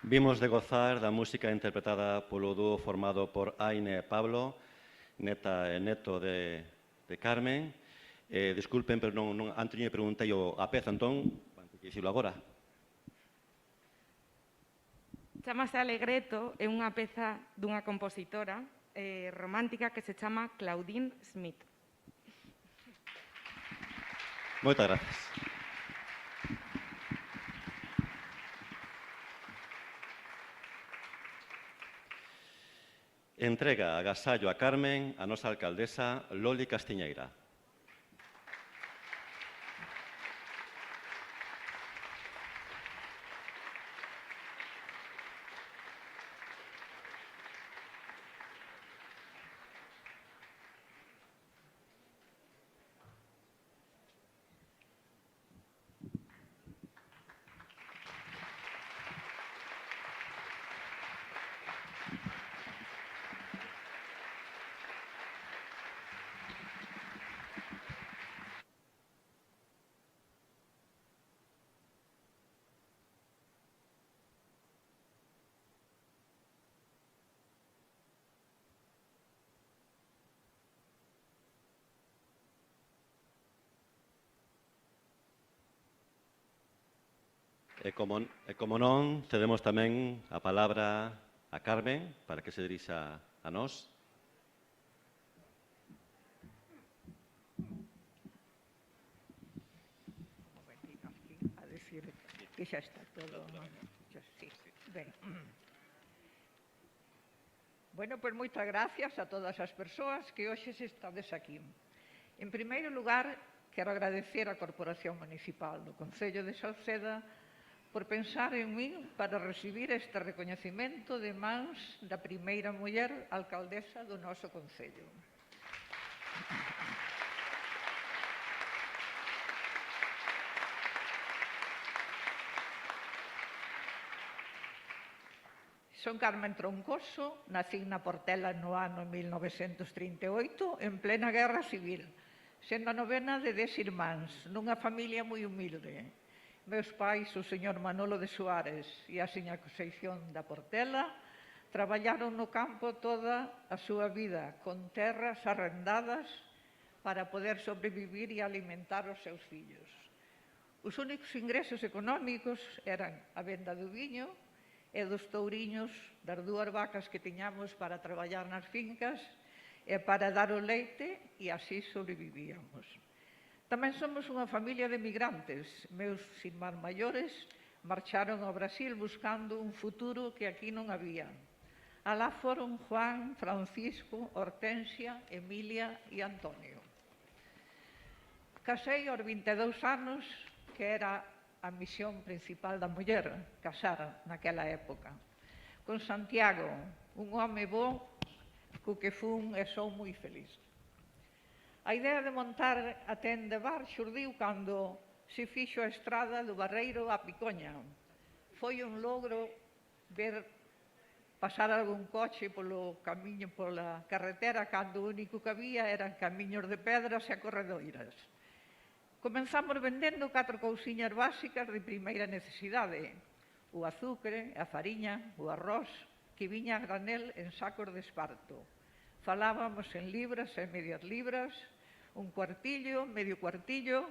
Vimos de gozar da música interpretada polo dúo formado por Aine e Pablo, neta e neto de Carmen. Disculpen, pero antes me preguntei a peza, entón, van que dicilo agora. Chámase Alegreto, é unha peza dunha compositora romántica que se chama Claudine Smith. Moitas gracias. Entrega agasallo a Carmen a nosa alcaldesa Loli Castiñeira. E como non, cedemos tamén a palabra a Carmen para que se dirixa a nós. A decir que xa está todo. Sí. Ben. Bueno, pois moitas gracias a todas as persoas que hoxe estades aquí. En primeiro lugar, quero agradecer á Corporación Municipal do Concello de Salceda por pensar en min para recibir este recoñecemento de mans da primeira muller alcaldesa do noso Concello. Son Carmen Troncoso, nacín na Portela no ano 1938, en plena Guerra Civil, sendo a novena de 10 irmáns, nunha familia moi humilde. Meus pais, o señor Manolo de Suárez e a seña Concepción da Portela, traballaron no campo toda a súa vida, con terras arrendadas para poder sobrevivir e alimentar os seus fillos. Os únicos ingresos económicos eran a venda do viño e dos touriños das dúas vacas que tiñamos para traballar nas fincas e para dar o leite, e así sobrevivíamos. Tamén somos unha familia de migrantes. Meus irmáns maiores marcharon ao Brasil buscando un futuro que aquí non había. Alá foron Juan, Francisco, Hortensia, Emilia e Antonio. Casei aos 22 anos, que era a misión principal da muller, casar naquela época, con Santiago, un home bo, co que fun e sou moi feliz. A idea de montar a tenda bar xurdiu cando se fixo a estrada do Barreiro a Picoña. Foi un logro ver pasar algún coche polo camiño, pola carretera, cando o único que había eran camiños de pedras e corredoiras. Comenzamos vendendo 4 cousiñas básicas de primeira necesidade: o azucre, a fariña, o arroz, que viña a granel en sacos de esparto. Falábamos en libras e medias libras, un cuartillo, medio cuartillo.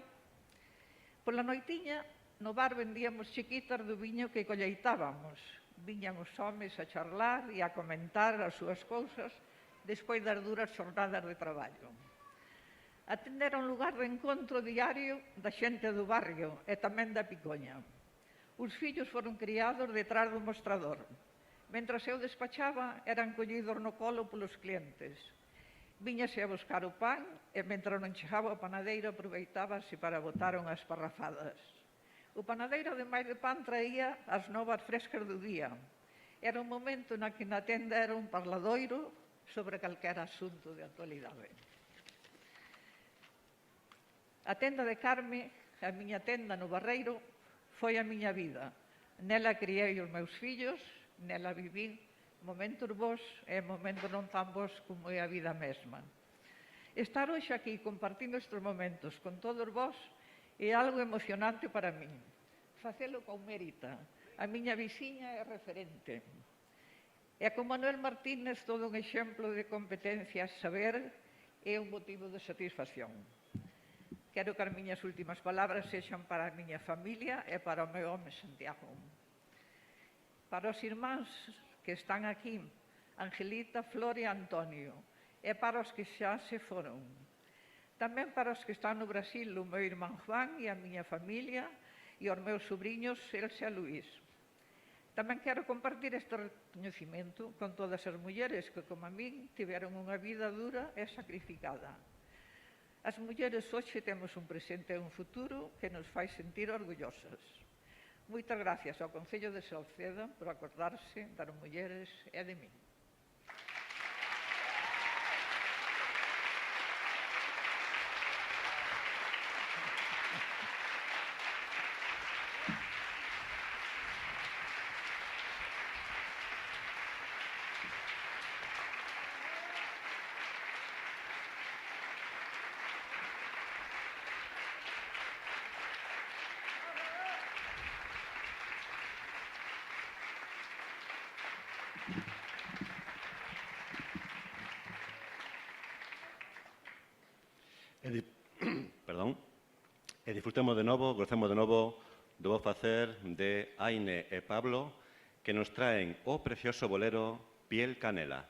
Pola noitiña, no bar vendíamos chiquitas do viño que colleitábamos. Viñamos homes a charlar e a comentar as súas cousas despois das duras xornadas de traballo. A tenda era un lugar de encontro diario da xente do barrio e tamén da Picoña. Os fillos foron criados detrás do mostrador. Mentras eu despachaba, eran collidos no colo polos clientes. Viñase a buscar o pan e, mentre non chegaba o panadeiro, aproveitábase para botar unhas parrafadas. O panadeiro, ademais de pan, traía as novas frescas do día. Era un momento na que na tenda era un parladoiro sobre calquera asunto de actualidade. A tenda de Carme, a miña tenda no Barreiro, foi a miña vida. Nela criei os meus fillos, nela vivín momentos bons e momentos non tan bons como é a vida mesma. Estar hoxe aquí compartindo estes momentos con todos vós é algo emocionante para min. Facelo con mérita. A miña veciña é referente. E como Manuel Martínez, todo un exemplo de competencia e saber é un motivo de satisfacción. Quero que as miñas últimas palabras sexan para a miña familia e para o meu home Santiago. Para os irmáns que están aquí, Angelita, Flor e Antonio, e para os que xa se foron. Tamén para os que están no Brasil, o meu irmán Juan e a miña familia e os meus sobrinhos Elsa e Luís. Tamén quero compartir este recoñecemento con todas as mulleres que, como a min, tiveron unha vida dura e sacrificada. As mulleres hoxe temos un presente e un futuro que nos fai sentir orgullosas. Moitas gracias ao Concello de Salceda por acordarse das mulleres e de min. E disfrutemos de novo, gocemos de novo do bo facer de Aine e Pablo que nos traen o precioso bolero Piel Canela.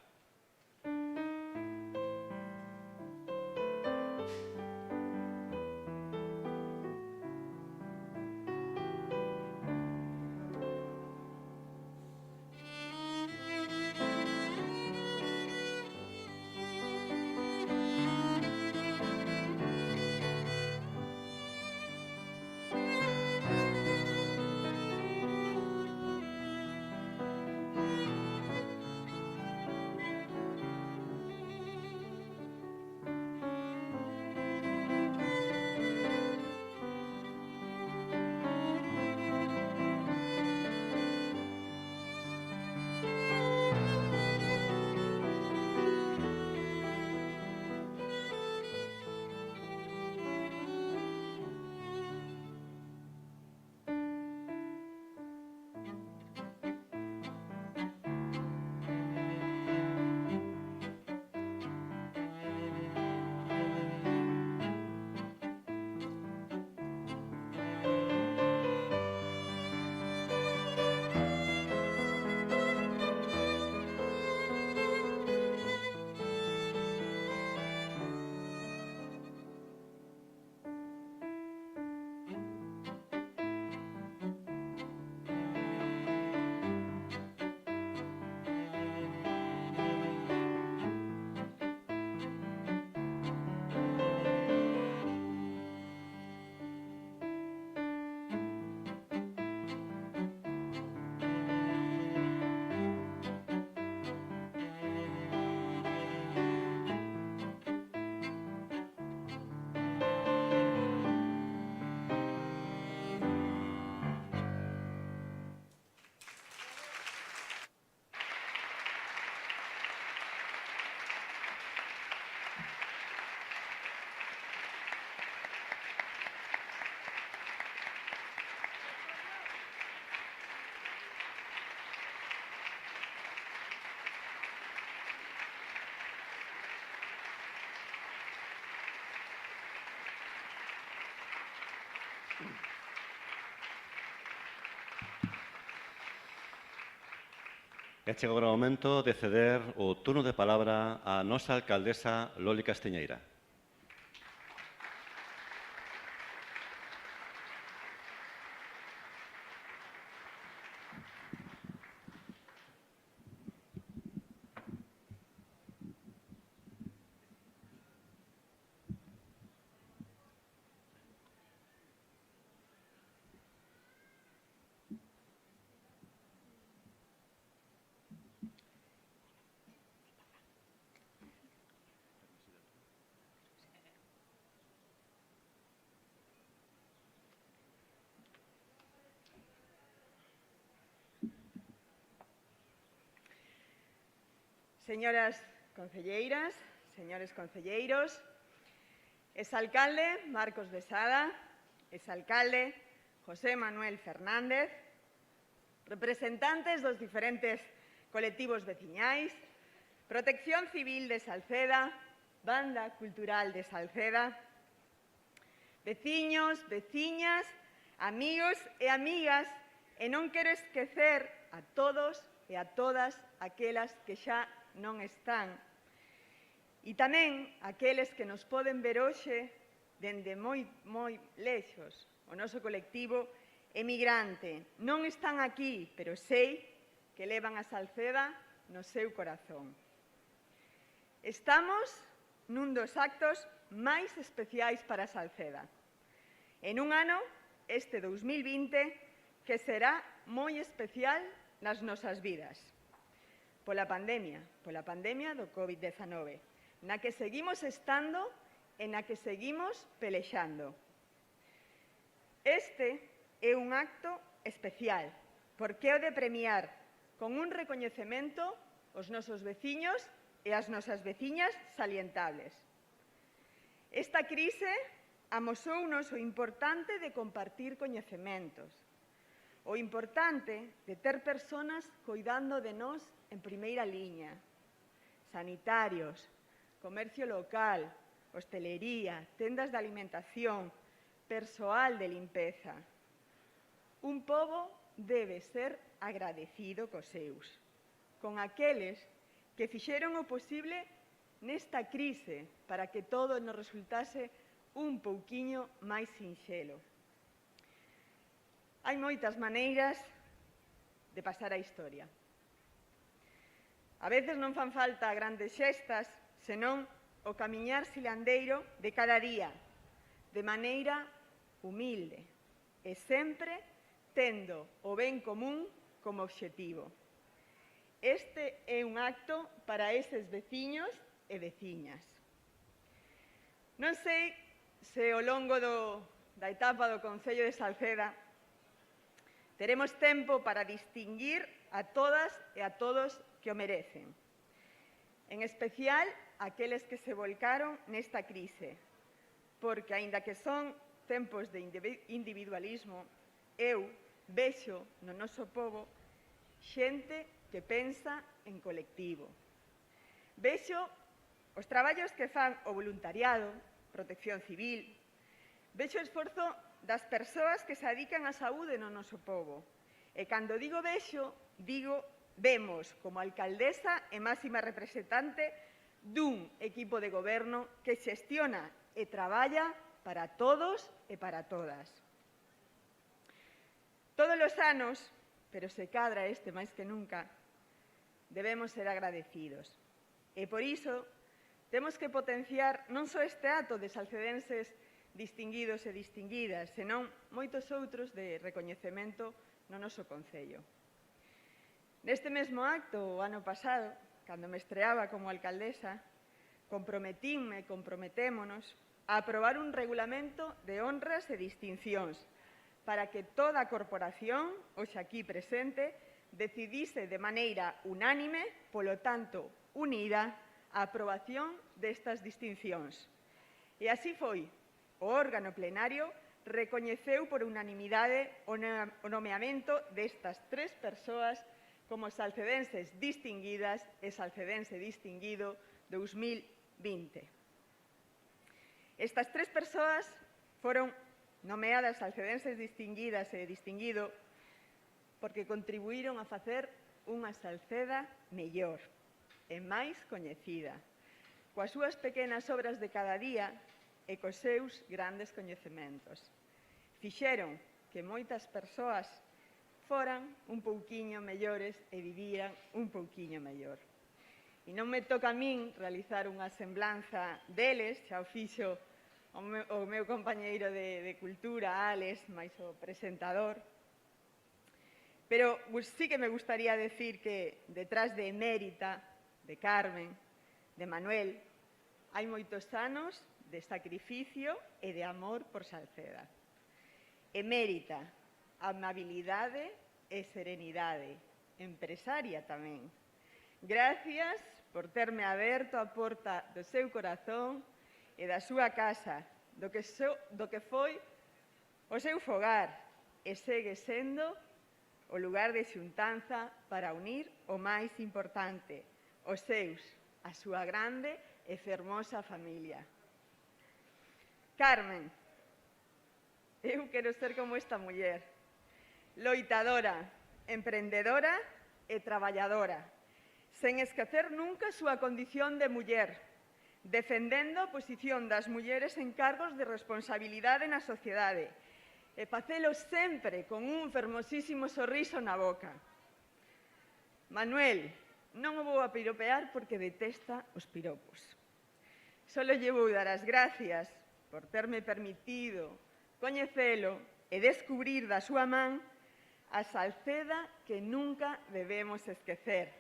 E chega agora o momento de ceder o turno de palabra á nosa alcaldesa Loli Castiñeira. Señoras concelleiras, señores concelleiros, exalcalde Marcos Besada, exalcalde José Manuel Fernández, representantes dos diferentes colectivos veciñais, Protección Civil de Salceda, Banda Cultural de Salceda, veciños, veciñas, amigos e amigas, e non quero esquecer a todos e a todas aquelas que xa non están. E tamén aqueles que nos poden ver hoxe dende moi lexos. O noso colectivo emigrante non están aquí, pero sei que levan a Salceda no seu corazón. Estamos nun dos actos máis especiais para Salceda. En un ano, este 2020, que será moi especial nas nosas vidas. Pola pandemia do COVID-19, na que seguimos estando e na que seguimos pelexando. Este é un acto especial, porque é o de premiar con un recoñecemento os nosos veciños e as nosas veciñas salientables. Esta crise amosounos o importante de compartir coñecementos, o importante de ter persoas coidando de nós en primeira liña, sanitarios, comercio local, hostelería, tendas de alimentación, persoal de limpeza. Un pobo debe ser agradecido cos seus, con aqueles que fixeron o posible nesta crise para que todo nos resultase un pouquiño máis sinxelo. Hai moitas maneiras de pasar a historia. A veces non fan falta grandes xestas, senón o camiñar silandeiro de cada día, de maneira humilde e sempre tendo o ben común como obxectivo. Este é un acto para eses veciños e veciñas. Non sei se ao longo da etapa do Concello de Salceda teremos tempo para distinguir a todas e a todos que o merecen. En especial, aqueles que se volcaron nesta crise, porque, aínda que son tempos de individualismo, eu vexo no noso pobo xente que pensa en colectivo. Vexo os traballos que fan o voluntariado, Protección Civil, vexo o esforzo das persoas que se dedican á saúde no noso pobo. E cando digo vexo, digo vemos como alcaldesa e máxima representante dun equipo de goberno que xestiona e traballa para todos e para todas. Todos os anos, pero se cadra este máis que nunca, debemos ser agradecidos. E por iso temos que potenciar non só este acto de salcedenses distinguidos e distinguidas, senón moitos outros de recoñecemento no noso Concello. Neste mesmo acto, o ano pasado, cando me estreaba como alcaldesa, comprometémonos a aprobar un regulamento de honras e distincións para que toda a corporación, hoxe aquí presente, decidise de maneira unánime, polo tanto unida, a aprobación destas distincións. E así foi. O órgano plenario recoñeceu por unanimidade o nomeamento destas 3 persoas como salcedenses distinguidas e salcedense distinguido 2020. Estas 3 persoas foron nomeadas salcedenses distinguidas e distinguido porque contribuíron a facer unha Salceda mellor e máis coñecida, coas súas pequenas obras de cada día e cos seus grandes coñecementos. Fixeron que moitas persoas foran un pouquiño mellores e vivíran un pouquiño mellor. E non me toca a min realizar unha semblanza deles, xa o fixo o meu compañeiro de Cultura, Alex, máis o presentador. Pero sí que me gustaría decir que detrás de Emérita, de Carmen, de Manuel, hai moitos anos de sacrificio e de amor por Salceda. Emérita, amabilidade e serenidade, empresaria tamén. Gracias por terme aberto a porta do seu corazón e da súa casa, do que foi o seu fogar e segue sendo o lugar de xuntanza para unir o máis importante, os seus, a súa grande e fermosa familia. Carmen, eu quero ser como esta muller, loitadora, emprendedora e traballadora, sen esquecer nunca a súa condición de muller, defendendo a posición das mulleres en cargos de responsabilidade na sociedade, e facelo sempre con un fermosísimo sorriso na boca. Manuel, non o vou a piropear porque detesta os piropos. Solo lle vou dar as gracias por terme permitido coñecelo e descubrir da súa man a Salceda que nunca debemos esquecer,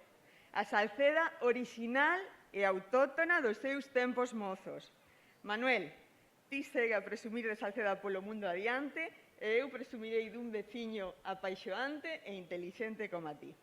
a Salceda orixinal e autóctona dos seus tempos mozos. Manuel, ti segue a presumir de Salceda polo mundo adiante e eu presumirei dun veciño apaixoante e intelixente como a ti.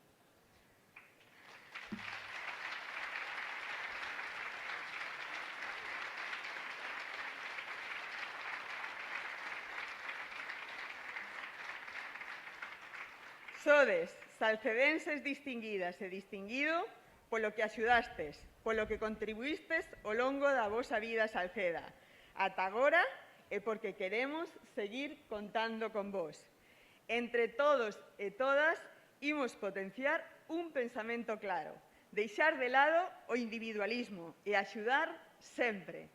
Sodes salcedenses distinguidas e distinguido polo que axudastes, polo que contribuístes ao longo da vosa vida Salceda, ata agora e porque queremos seguir contando con vos. Entre todos e todas, imos potenciar un pensamento claro, deixar de lado o individualismo e axudar sempre,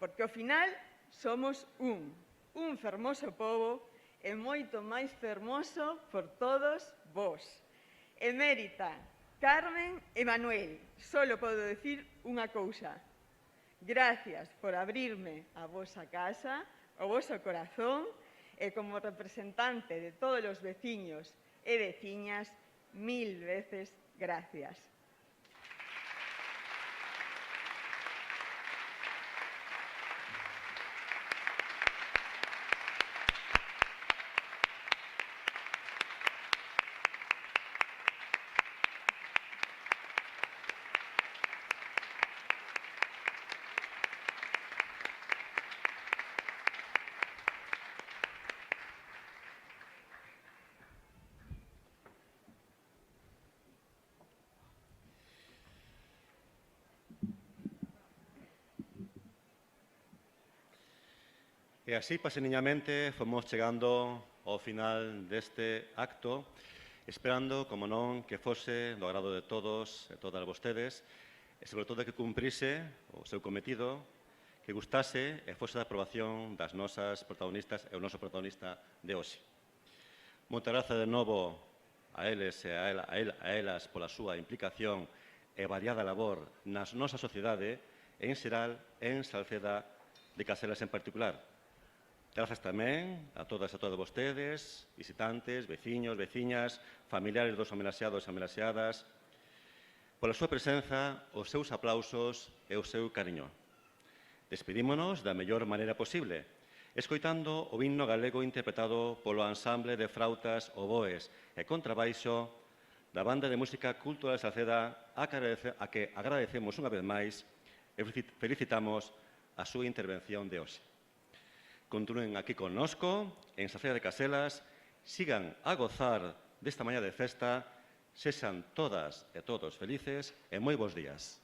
porque ao final somos un fermoso pobo e moito máis fermoso por todos vos. Emérita, Carmen e Manuel, solo podo decir unha cousa. Gracias por abrirme a vosa casa, o voso corazón, e como representante de todos os veciños e veciñas, 1000 veces gracias. E así, paseniñamente, fomos chegando ao final deste acto, esperando, como non, que fose do agrado de todos e todas vostedes, e, sobre todo, que cumprise o seu cometido, que gustase e fose da aprobación das nosas protagonistas e o noso protagonista de hoxe. Moitas grazas de novo a eles e a elas pola súa implicación e variada labor na nosa sociedade e, en xeral, en Salceda de Caselas en particular. Grazas tamén a todas e todos vostedes, visitantes, veciños, veciñas, familiares dos homenaxeados e homenaxeadas, pola súa presenza, os seus aplausos e o seu cariño. Despedímonos da mellor maneira posible, escoitando o himno galego interpretado polo ensamble de frautas, oboes e contrabaixo da Banda de Música Cultural de Salceda, a que agradecemos unha vez máis e felicitamos a súa intervención de hoxe. Continúen aquí connosco, en Salceda de Caselas, sigan a gozar desta mañá de festa, sexan todas e todos felices e moi bons días.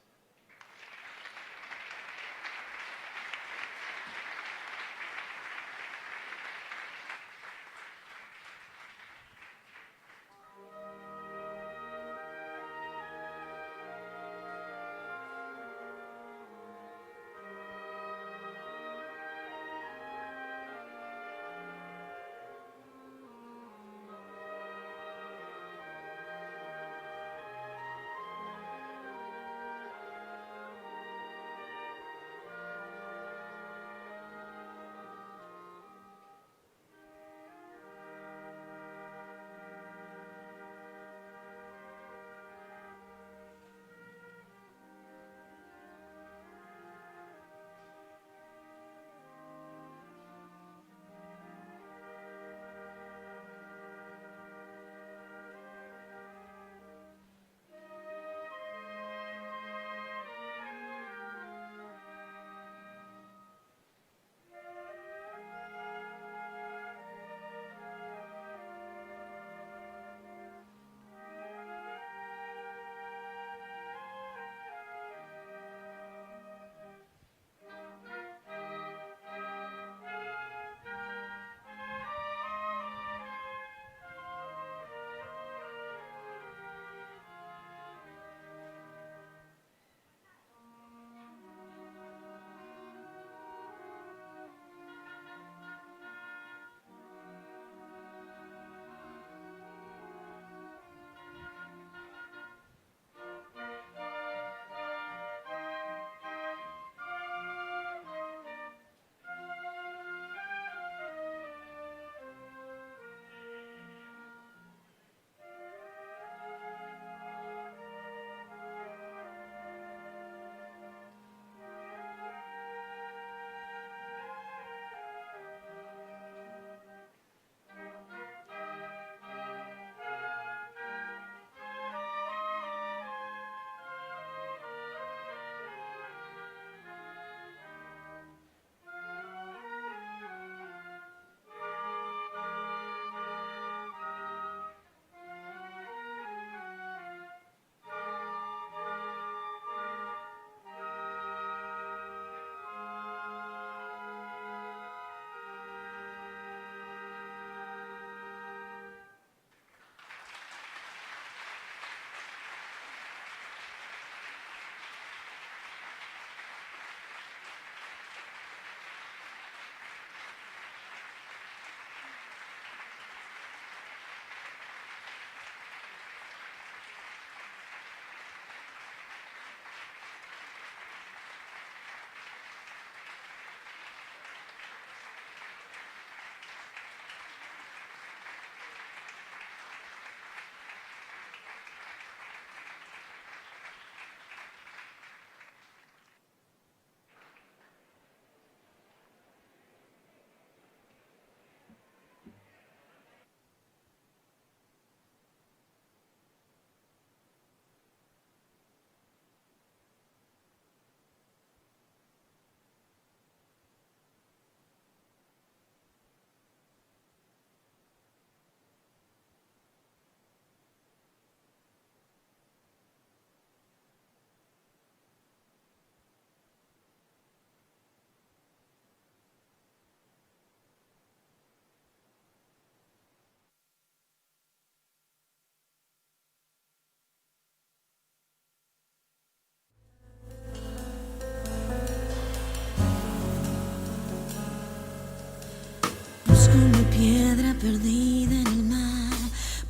perdida en el mar,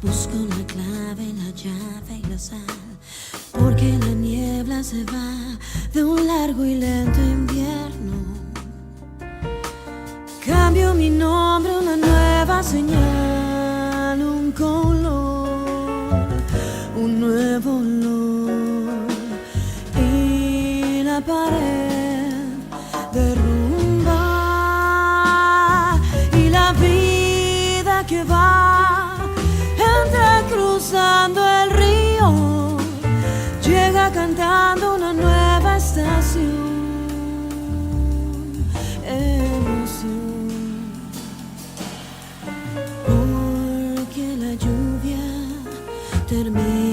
busco la clave, la llave y la sal, porque la niebla se va de un largo y lento invierno. Cambio mi nombre, una nueva señal, un color, un nuevo olor, y la pared derrumba, y la vida que va entrecruzando el río llega cantando una nueva estación. Porque la lluvia termina